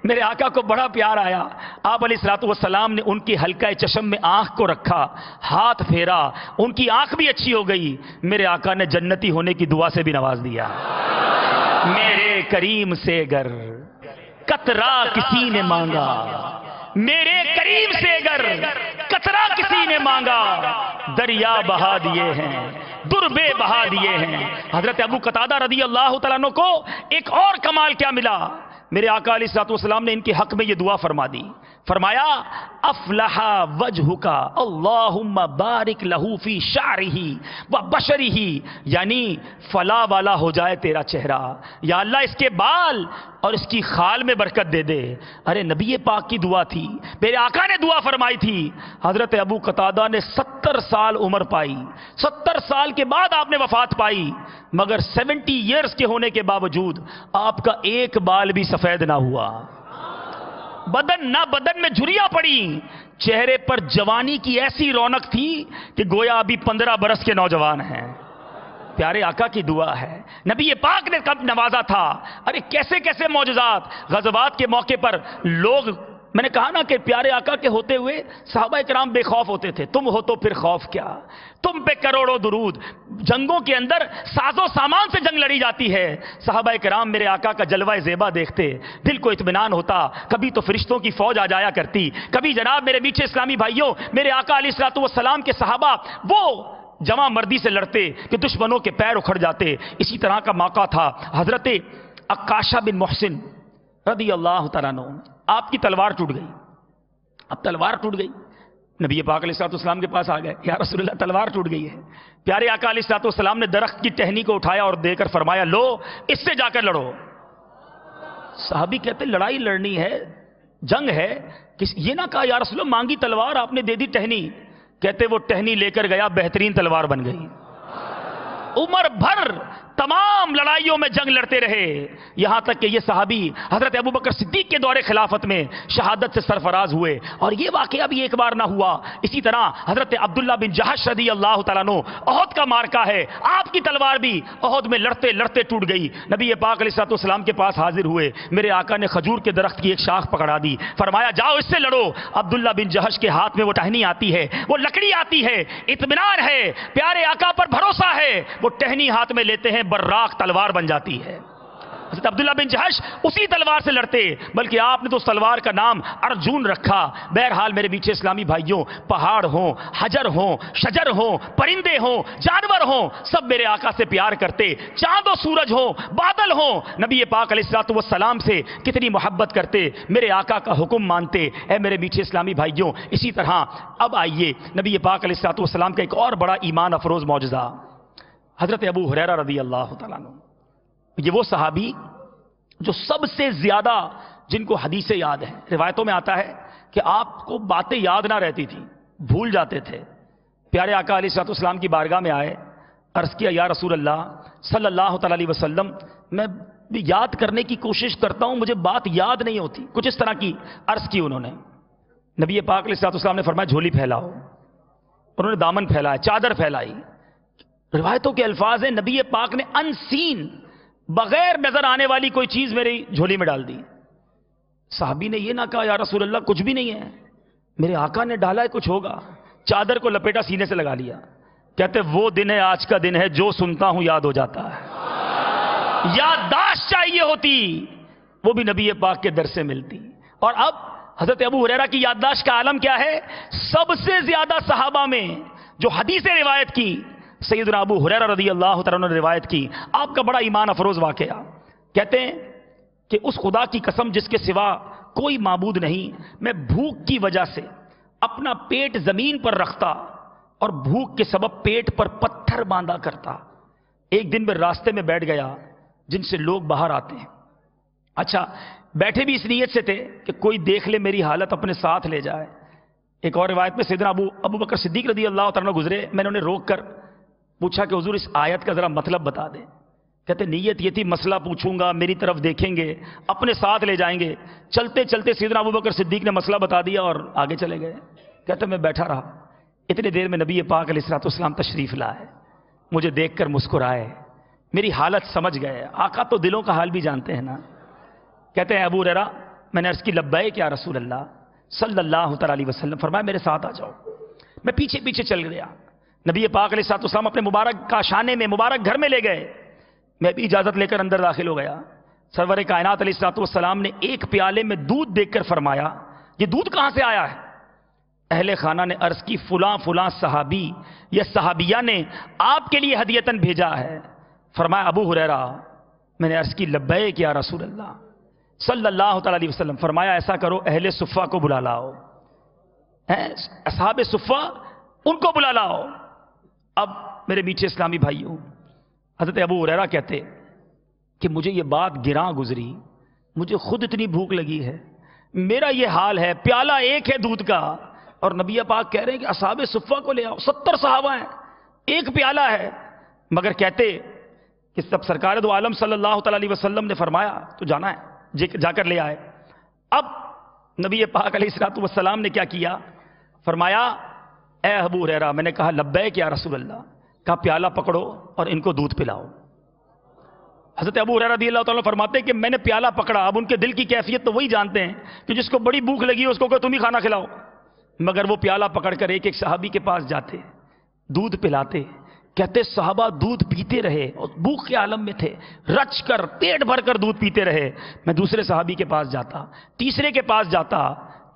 میرے آقا کو بڑا پیار آیا، آپ علیہ الصلوۃ والسلام نے ان کی حلقہ چشم میں آنکھ کو رکھا، ہاتھ پھیرا، ان کی آنکھ بھی اچھی ہو گئی۔ میرے آقا نے جنتی ہونے کی دعا سے بھی نواز دیا۔ میرے کریم سے گر قطرہ کسی نے مانگا، میرے کریم سے گر قطرہ کسی نے مانگا، دریا بہا دیے ہیں، دربے بہا دیے ہیں۔ حضرت ابو قتادہ رضی اللہ تعالیٰ عنہ کو ایک اور کمال کیا ملا؟ میرے آقا علیہ الصلوۃ والسلام نے ان کے حق میں یہ دعا فرما دی، فرمایا افلح وجہک اللہم بارک لہ فی شعرہ و بشرہ، یعنی فلاح والا ہو جائے تیرا چہرہ، یا اللہ اس کے بال اور اس کی خال میں برکت دے دے۔ ارے نبی پاک کی دعا تھی، میرے آقا نے دعا فرمائی تھی۔ حضرت ابو قتادہ نے 70 سال عمر پائی، 70 سال کے بعد آپ نے وفات پائی، مگر 70 ایئرز کے ہونے کے باوجود آپ کا ایک بال بھی سفید نہ ہوا، بدن میں جھریاں پڑی، چہرے پر جوانی کی ایسی رونق تھی کہ گویا ابھی 15 برس کے نوجوان ہیں۔ پیارے آقا کی دعا ہے، نبی پاک نے کب نوازا تھا۔ ارے کیسے کیسے معجزات، غزوات کے موقع پر لوگ، میں نے کہا نا کہ پیارے آقا کے ہوتے ہوئے صحابہ کرام بے خوف ہوتے تھے، تم ہو تو پھر خوف کیا، تم پہ کروڑوں درود۔ جنگوں کے اندر ساز و سامان سے جنگ لڑی جاتی ہے، صحابہ کرام میرے آقا کا جلوہ زیبا دیکھتے، دل کو اطمینان ہوتا، کبھی تو فرشتوں کی فوج آ جایا کرتی، کبھی جناب میرے میٹھے اسلامی بھائیوں، میرے آقا علیہ الصلوۃ والسلام کے صحابہ وہ جمع مردی سے لڑتے کہ دشمنوں کے پیر اکھڑ جاتے۔ اسی طرح کا موقع تھا حضرت عکاشہ بن محسن رضی اللہ تعالیٰ عنہ، آپ کی تلوار ٹوٹ گئی۔ اب تلوار ٹوٹ گئی، نبی پاک علیہ الصلوۃ والسلام کے پاس آ گئے، یا رسول اللہ تلوار ٹوٹ گئی ہے۔ پیارے آقا علیہ الصلوۃ والسلام نے درخت کی ٹہنی کو اٹھایا اور دے کر فرمایا لو اس سے جا کر لڑو۔ صحابی کہتے لڑائی لڑنی ہے، جنگ ہے، یہ نہ کہا یا رسول اللہ مانگی تلوار آپ نے دے دی ٹہنی، کہتے وہ ٹہنی لے کر گیا، بہترین تلوار بن گئی۔ عمر بھر تمام لڑائیوں میں جنگ لڑتے رہے، یہاں تک کہ یہ صحابی حضرت ابوبکر صدیق کے دور خلافت میں شہادت سے سرفراز ہوئے۔ اور یہ واقعہ بھی ایک بار نہ ہوا، اسی طرح حضرت عبداللہ بن جہش رضی اللہ تعالیٰ عنہ، احد کا مارکہ ہے، آپ کی تلوار بھی احد میں لڑتے لڑتے ٹوٹ گئی۔ نبی پاک علیہ الصلوۃ والسلام کے پاس حاضر ہوئے، میرے آقا نے کھجور کے درخت کی ایک شاخ پکڑا دی، فرمایا جاؤ اس سے لڑو۔ عبداللہ بن جہش کے ہاتھ میں وہ ٹہنی آتی ہے، وہ لکڑی آتی ہے، اطمینان ہے، پیارے آقا پر بھروسہ ہے، وہ ٹہنی ہاتھ میں لیتے ہیں، براق تلوار بن جاتی ہے۔ حضرت عبداللہ بن جہش اسی تلوار سے لڑتے، بلکہ آپ نے تو اس تلوار کا نام ارجون رکھا۔ بہرحال میرے پیچھے اسلامی بھائیوں، پہاڑ ہوں، حجر ہوں، شجر ہوں، پرندے ہوں، جانور ہوں، سب میرے آقا سے پیار کرتے، چاند و سورج ہوں، بادل ہوں، نبی پاک علیہ الصلوۃ والسلام سے کتنی محبت کرتے، میرے آقا کا حکم مانتے۔ اے میرے پیچھے اسلامی بھائیوں، اسی طرح اب آئیے نبی پاک علیہ الصلوۃ والسلام کا ایک اور بڑا ایمان افروز معجزہ، حضرت ابو ہریرہ رضی اللہ تعالیٰ عنہ، یہ وہ صحابی جو سب سے زیادہ جن کو حدیثیں یاد ہیں۔ روایتوں میں آتا ہے کہ آپ کو باتیں یاد نہ رہتی تھی، بھول جاتے تھے۔ پیارے آقا علیہ الصلوۃ والسلام کی بارگاہ میں آئے، عرض کیا یا رسول اللہ صلی اللہ تعالیٰ علیہ وسلم، میں بھی یاد کرنے کی کوشش کرتا ہوں، مجھے بات یاد نہیں ہوتی. کچھ اس طرح کی عرض کی انہوں نے. نبی پاک علیہ الصلوۃ والسلام نے فرمایا جھولی پھیلاؤ. انہوں نے دامن پھیلایا، چادر پھیلائی. روایتوں کے الفاظ ہیں نبی پاک نے ان سین، بغیر نظر آنے والی کوئی چیز میری جھولی میں ڈال دی. صحابی نے یہ نہ کہا یا رسول اللہ کچھ بھی نہیں ہے، میرے آقا نے ڈالا ہے، کچھ ہوگا. چادر کو لپیٹا، سینے سے لگا لیا. کہتے وہ دن ہے، آج کا دن ہے، جو سنتا ہوں یاد ہو جاتا ہے. یادداشت چاہیے ہوتی، وہ بھی نبی پاک کے در سے ملتی. اور اب حضرت ابو ہریرہ کی یادداشت کا عالم کیا ہے؟ سب سے زیادہ صحابہ میں جو حدیثیں روایت کی سیدنا ابو ہریرہ رضی اللہ تعالیٰ عنہ نے روایت کی. آپ کا بڑا ایمان افروز واقعہ. کہتے ہیں کہ اس خدا کی قسم جس کے سوا کوئی معبود نہیں، میں بھوک کی وجہ سے اپنا پیٹ زمین پر رکھتا اور بھوک کے سبب پیٹ پر پتھر باندھا کرتا. ایک دن میں راستے میں بیٹھ گیا جن سے لوگ باہر آتے ہیں. اچھا، بیٹھے بھی اس نیت سے تھے کہ کوئی دیکھ لے میری حالت، اپنے ساتھ لے جائے. ایک اور روایت میں سیدنا ابو بکر صدیق رضی اللہ تعالیٰ عنہ گزرے. میں نے انہیں روک کر پوچھا کہ حضور اس آیت کا ذرا مطلب بتا دیں. کہتے نیت یہ تھی مسئلہ پوچھوں گا، میری طرف دیکھیں گے، اپنے ساتھ لے جائیں گے. چلتے چلتے سیدنا ابو بکر صدیق نے مسئلہ بتا دیا اور آگے چلے گئے. کہتے میں بیٹھا رہا. اتنی دیر میں نبی پاک علیہ الصلوۃ والسلام تشریف لائے. مجھے دیکھ کر مسکرائے، میری حالت سمجھ گئے. آقا تو دلوں کا حال بھی جانتے ہیں نا. کہتے ہیں ابو ہریرہ میں نے عرض کی لبیک یا رسول اللہ صلی اللہ تعالی علیہ وسلم. فرمایا میرے ساتھ آ جاؤ. میں پیچھے پیچھے چل گیا. نبی پاک علیہ الصلوۃ والسلام اپنے مبارک کاشانے میں، مبارک گھر میں لے گئے. میں بھی اجازت لے کر اندر داخل ہو گیا. سرور کائنات علیہ الصلوۃ والسلام نے ایک پیالے میں دودھ دیکھ کر فرمایا یہ دودھ کہاں سے آیا ہے؟ اہل خانہ نے عرض کی فلاں فلاں صحابی یا صحابیہ نے آپ کے لیے ہدیتاً بھیجا ہے. فرمایا ابو ہریرہ میں نے عرض کی لبیک یا رسول اللہ صلی اللہ تعالی علیہ وسلم. فرمایا ایسا کرو اہل صفہ کو بلا لاؤ، اصحاب صفہ ان کو بلا لاؤ. اب میرے میٹھے اسلامی بھائیوں، حضرت ابو ہریرہ کہتے کہ مجھے یہ بات گراں گزری، مجھے خود اتنی بھوک لگی ہے، میرا یہ حال ہے، پیالہ ایک ہے دودھ کا اور نبی پاک کہہ رہے ہیں کہ اصحاب صفہ کو لے آؤ. 70 صحابہ ہیں، ایک پیالہ ہے. مگر کہتے کہ سب سرکار دو عالم صلی اللہ تعالی علیہ وسلم نے فرمایا تو جانا ہے، جا کر لے آئے. اب نبی پاک علیہ الصلوۃ والسلام نے کیا کیا؟ فرمایا اے ابو ہریرہ، میں نے کہا لبیک یا رسول اللہ. کہا پیالہ پکڑو اور ان کو دودھ پلاؤ. حضرت ابو ہریرہ رضی اللہ تعالیٰ فرماتے ہیں کہ میں نے پیالہ پکڑا. اب ان کے دل کی کیفیت تو وہی جانتے ہیں کہ جس کو بڑی بھوک لگی ہے اس کو کہ تم ہی کھانا کھلاؤ. مگر وہ پیالہ پکڑ کر ایک ایک صحابی کے پاس جاتے، دودھ پلاتے. کہتے صحابہ دودھ پیتے رہے اور بھوک کے عالم میں تھے، رچ کر پیٹ بھر کر دودھ پیتے رہے. میں دوسرے صحابی کے پاس جاتا، تیسرے کے پاس جاتا.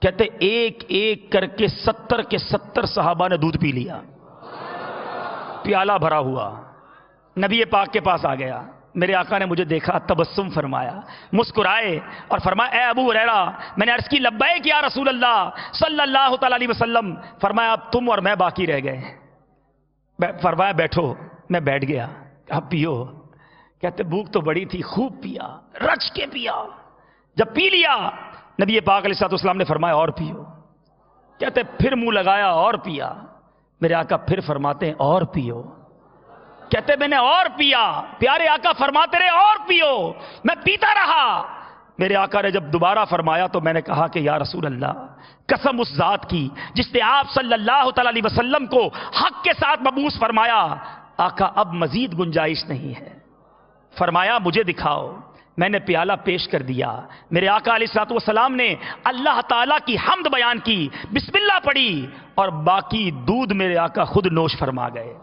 کہتے ایک ایک کر کے 70 کے 70 صحابہ نے دودھ پی لیا. پیالہ بھرا ہوا نبی پاک کے پاس آ گیا. میرے آقا نے مجھے دیکھا، تبسم فرمایا، مسکرائے اور فرمایا اے ابو ہریرہ میں نے عرض کی لبیک یا رسول اللہ صلی اللہ تعالی علیہ وسلم. فرمایا اب تم اور میں باقی رہ گئے. فرمایا بیٹھو. میں بیٹھ گیا. اب پیو. کہتے بھوک تو بڑی تھی، خوب پیا، رچ کے پیا. جب پی لیا نبی پاک علیہ الصلوۃ والسلام نے فرمایا اور پیو. کہتے پھر منہ لگایا اور پیا. میرے آقا پھر فرماتے ہیں اور پیو. کہتے میں نے اور پیا. پیارے آقا فرماتے رہے اور پیو. میں پیتا رہا. میرے آقا نے جب دوبارہ فرمایا تو میں نے کہا کہ یا رسول اللہ قسم اس ذات کی جس نے آپ صلی اللہ تعالی علیہ وسلم کو حق کے ساتھ مبعوث فرمایا، آقا اب مزید گنجائش نہیں ہے. فرمایا مجھے دکھاؤ. میں نے پیالہ پیش کر دیا. میرے آقا علیہ الصلوۃ والسلام نے اللہ تعالیٰ کی حمد بیان کی، بسم اللہ پڑھی اور باقی دودھ میرے آقا خود نوش فرما گئے.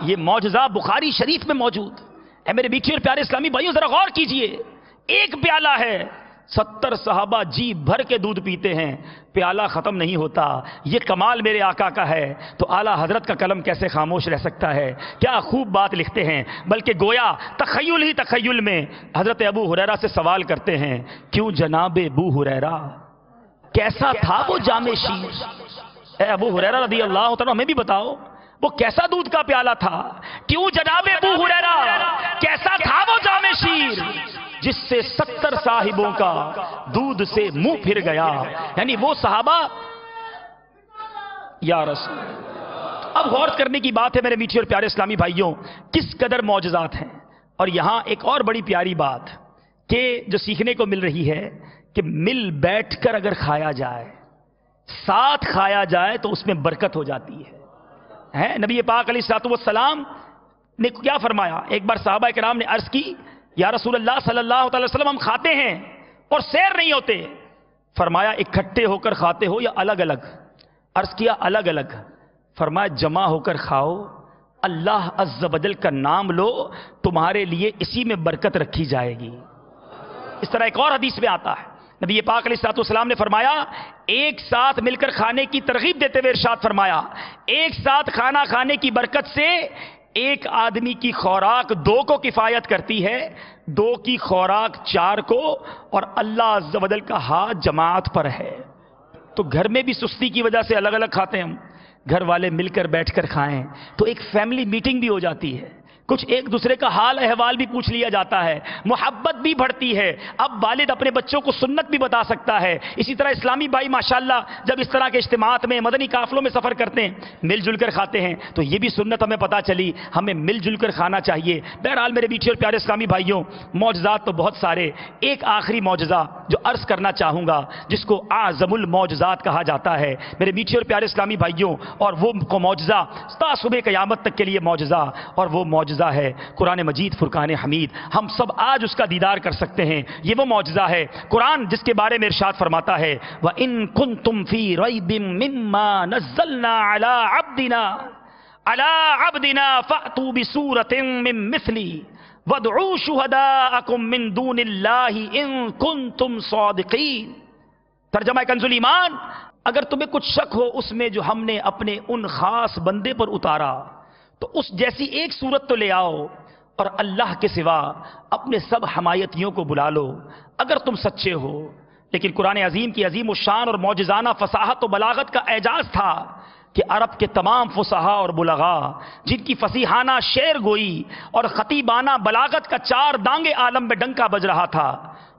یہ معجزہ بخاری شریف میں موجود. اے میرے میٹھے اور پیارے اسلامی بھائیوں ذرا غور کیجئے. ایک پیالہ ہے، 70 صحابہ جی بھر کے دودھ پیتے ہیں، پیالہ ختم نہیں ہوتا. یہ کمال میرے آقا کا ہے تو اعلیٰ حضرت کا قلم کیسے خاموش رہ سکتا ہے؟ کیا خوب بات لکھتے ہیں. بلکہ گویا تخیل ہی تخیل میں حضرت ابو ہریرہ سے سوال کرتے ہیں کیوں جناب ابو ہریرہ کیسا تھا وہ جام شیر؟ اے ابو ہریرہ رضی اللہ تعالیٰ ہمیں بھی بتاؤ وہ کیسا دودھ کا پیالہ تھا؟ کیوں جناب ابو ہریرہ کیسا تھا وہ جام شیر جس سے 70 صاحبوں کا دودھ سے منہ پھر گیا؟ یعنی وہ صحابہ یا رسول. اب غور کرنے کی بات ہے میرے میٹھے اور پیارے اسلامی بھائیوں، کس قدر معجزات ہیں اور یہاں ایک اور بڑی پیاری بات کہ جو سیکھنے کو مل رہی ہے کہ مل بیٹھ کر اگر کھایا جائے، ساتھ کھایا جائے تو اس میں برکت ہو جاتی ہے۔ نبی پاک علیہ الصلوۃ والسلام نے کیا فرمایا؟ ایک بار صحابہ کرام نے عرض کی یا رسول اللہ صلی اللہ علیہ وسلم ہم کھاتے ہیں اور سیر نہیں ہوتے، فرمایا اکٹھے ہو کر کھاتے ہو یا الگ الگ؟ عرض کیا الگ الگ۔ فرمایا جمع ہو کر کھاؤ، اللہ عز و جل کا نام لو، تمہارے لیے اسی میں برکت رکھی جائے گی۔ اس طرح ایک اور حدیث میں آتا ہے، نبی پاک علیہ الصلوۃ والسلام نے فرمایا ایک ساتھ مل کر کھانے کی ترغیب دیتے ہوئے ارشاد فرمایا ایک ساتھ کھانا کھانے کی برکت سے ایک آدمی کی خوراک 2 کو کفایت کرتی ہے، 2 کی خوراک 4 کو، اور اللہ عز و جل کا ہاتھ جماعت پر ہے۔ تو گھر میں بھی سستی کی وجہ سے الگ الگ کھاتے ہیں ہم، گھر والے مل کر بیٹھ کر کھائیں تو ایک فیملی میٹنگ بھی ہو جاتی ہے، کچھ ایک دوسرے کا حال احوال بھی پوچھ لیا جاتا ہے، محبت بھی بڑھتی ہے۔ اب والد اپنے بچوں کو سنت بھی بتا سکتا ہے۔ اسی طرح اسلامی بھائی ماشاءاللہ جب اس طرح کے اجتماعات میں مدنی قافلوں میں سفر کرتے ہیں، مل جل کر کھاتے ہیں، تو یہ بھی سنت ہمیں پتا چلی، ہمیں مل جل کر کھانا چاہیے۔ بہرحال میرے میٹھے اور پیارے اسلامی بھائیوں، معجزات تو بہت سارے، ایک آخری معجزہ جو عرض کرنا چاہوں گا جس کو اعظم المعجزات کہا جاتا ہے میرے میٹھے اور پیارے اسلامی بھائیوں، اور وہ معجزہ تا صبح قیامت تک کے لیے معجزہ، اور وہ معجزہ ہے قرآن مجید فرقان حمید۔ ہم سب آج اس کا دیدار کر سکتے ہیں، یہ وہ معجزہ ہے قرآن جس کے بارے میں ارشاد فرماتا ہے وَإِن كُنتُمْ فِي رَيْبٍ مِّمَّا نَزَّلْنَا عَلَىٰ عَبْدِنَا فَأْتُوا بِسُورَةٍ مِّن مِّثْلِهِ وَادْعُوا شُهَدَاءَكُم مِّن دُونِ اللَّهِ إِن كُنتُمْ صَادِقِينَ۔ ترجمہ کنز ایمان، اگر تمہیں کچھ شک ہو اس میں جو ہم نے اپنے ان خاص بندے پر اتارا تو اس جیسی ایک صورت تو لے آؤ، اور اللہ کے سوا اپنے سب حمایتیوں کو بلا لو اگر تم سچے ہو۔ لیکن قرآن عظیم کی عظیم الشان اور معجزانہ فصاحت و بلاغت کا اعجاز تھا کہ عرب کے تمام فصحاء اور بلغاء جن کی فصیحانہ شعر گوئی اور خطیبانہ بلاغت کا 4 دانگے عالم میں ڈنکا بج رہا تھا،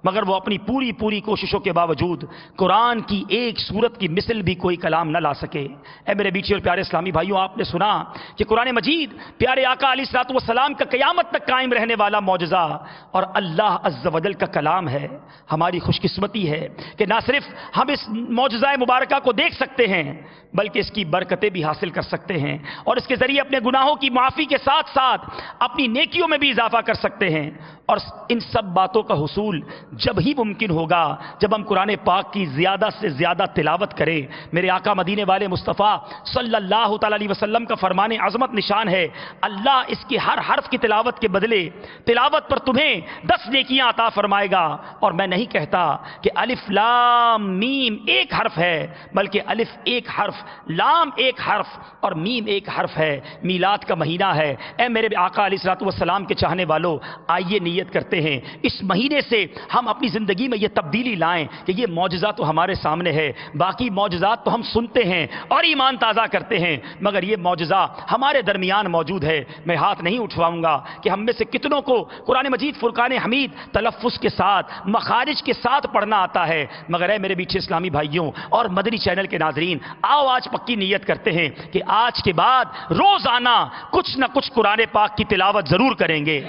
مگر وہ اپنی پوری کوششوں کے باوجود قرآن کی ایک سورت کی مثل بھی کوئی کلام نہ لا سکے۔ اے میرے میٹھے اور پیارے اسلامی بھائیوں، آپ نے سنا کہ قرآن مجید پیارے آقا علیہ الصلوۃ والسلام کا قیامت تک قائم رہنے والا معجزہ اور اللہ عز و جل کا کلام ہے۔ ہماری خوش قسمتی ہے کہ نہ صرف ہم اس معجزہ مبارکہ کو دیکھ سکتے ہیں بلکہ اس کی برکتیں بھی حاصل کر سکتے ہیں، اور اس کے ذریعے اپنے گناہوں کی معافی کے ساتھ ساتھ اپنی نیکیوں میں بھی اضافہ کر سکتے ہیں۔ اور ان سب باتوں کا حصول جب ہی ممکن ہوگا جب ہم قرآن پاک کی زیادہ سے زیادہ تلاوت کریں۔ میرے آقا مدینے والے مصطفیٰ صلی اللہ تعالی علیہ وسلم کا فرمان عظمت نشان ہے، اللہ اس کے ہر حرف کی تلاوت کے بدلے تلاوت پر تمہیں 10 نیکیاں عطا فرمائے گا۔ اور میں نہیں کہتا کہ الف لام میم ایک حرف ہے، بلکہ الف ایک حرف، لام ایک حرف اور میم ایک حرف ہے۔ میلاد کا مہینہ ہے، اے میرے آقا علیہ الصلوۃ والسلام کے چاہنے والوں، آئیے نیت کرتے ہیں اس مہینے سے ہم اپنی زندگی میں یہ تبدیلی لائیں کہ یہ معجزہ تو ہمارے سامنے ہے، باقی معجزات تو ہم سنتے ہیں اور ایمان تازہ کرتے ہیں، مگر یہ معجزہ ہمارے درمیان موجود ہے۔ میں ہاتھ نہیں اٹھواؤں گا کہ ہم میں سے کتنوں کو قرآن مجید فرقان حمید تلفظ کے ساتھ مخارج کے ساتھ پڑھنا آتا ہے، مگر اے میرے میٹھے اسلامی بھائیوں اور مدنی چینل کے ناظرین، آؤ آج پکی نیت کرتے ہیں کہ آج کے بعد روزانہ کچھ نہ کچھ قرآن پاک کی تلاوت ضرور کریں گے،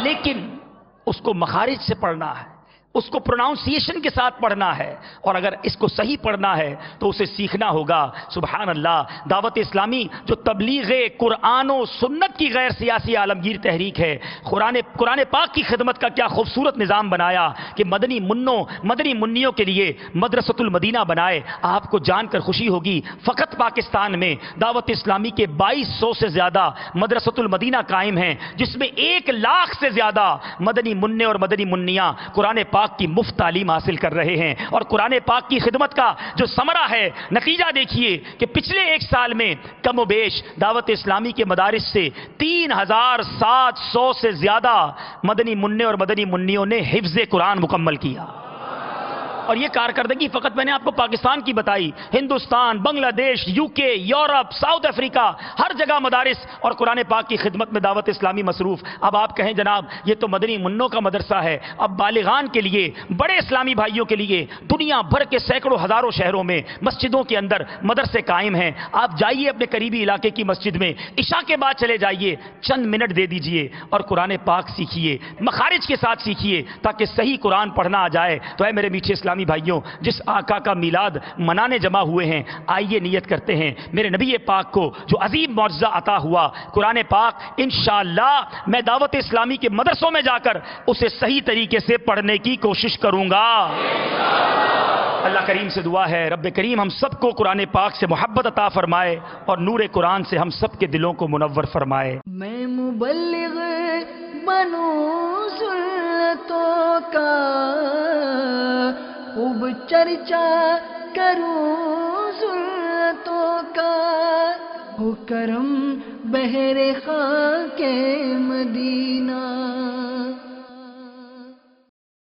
لیکن اس کو مخارج سے پڑھنا ہے، اس کو پروناؤنسیشن کے ساتھ پڑھنا ہے، اور اگر اس کو صحیح پڑھنا ہے تو اسے سیکھنا ہوگا۔ سبحان اللہ، دعوت اسلامی جو تبلیغ قرآن و سنت کی غیر سیاسی عالمگیر تحریک ہے، قرآن پاک کی خدمت کا کیا خوبصورت نظام بنایا کہ مدنی منیوں کے لیے مدرسۃ المدینہ بنائے۔ آپ کو جان کر خوشی ہوگی فقط پاکستان میں دعوت اسلامی کے 2200 سے زیادہ مدرسۃ المدینہ قائم ہیں، جس میں 1 لاکھ سے زیادہ مدنی منع اور مدنی منیاں قرآن پاک کی مفت تعلیم حاصل کر رہے ہیں۔ اور قرآن پاک کی خدمت کا جو ثمرہ ہے، نتیجہ دیکھیے کہ پچھلے 1 سال میں کم و بیش دعوت اسلامی کے مدارس سے 3700 سے زیادہ مدنی منع اور مدنی منیوں نے حفظ قرآن مکمل کیا۔ اور یہ کارکردگی فقط میں نے آپ کو پاکستان کی بتائی، ہندوستان، بنگلہ دیش، یو کے، یورپ، ساؤتھ افریقہ، ہر جگہ مدارس اور قرآن پاک کی خدمت میں دعوت اسلامی مصروف۔ اب آپ کہیں جناب یہ تو مدنی منوں کا مدرسہ ہے، اب بالغان کے لیے، بڑے اسلامی بھائیوں کے لیے دنیا بھر کے سینکڑوں ہزاروں شہروں میں مسجدوں کے اندر مدرسے قائم ہیں۔ آپ جائیے اپنے قریبی علاقے کی مسجد میں، عشاء کے بعد چلے جائیے، چند منٹ دے دیجئے اور قرآن پاک سیکھیے، مخارج کے ساتھ سیکھیے تاکہ صحیح قرآن پڑھنا آ جائے۔ تو اے میرے میٹھے اسلامی بھائیوں، جس آقا کا میلاد منانے جمع ہوئے ہیں، آئیے نیت کرتے ہیں میرے نبی پاک کو جو عظیم معجزہ عطا ہوا قرآن پاک، انشاءاللہ میں دعوت اسلامی کے مدرسوں میں جا کر اسے صحیح طریقے سے پڑھنے کی کوشش کروں گا۔ اللہ کریم سے دعا ہے رب کریم ہم سب کو قرآن پاک سے محبت عطا فرمائے اور نور قرآن سے ہم سب کے دلوں کو منور فرمائے۔ میں مبلغ بنوں سنتوں کا، خوب چرچا کروں سنتوں کا، ہو کرم بہر خاک مدینہ۔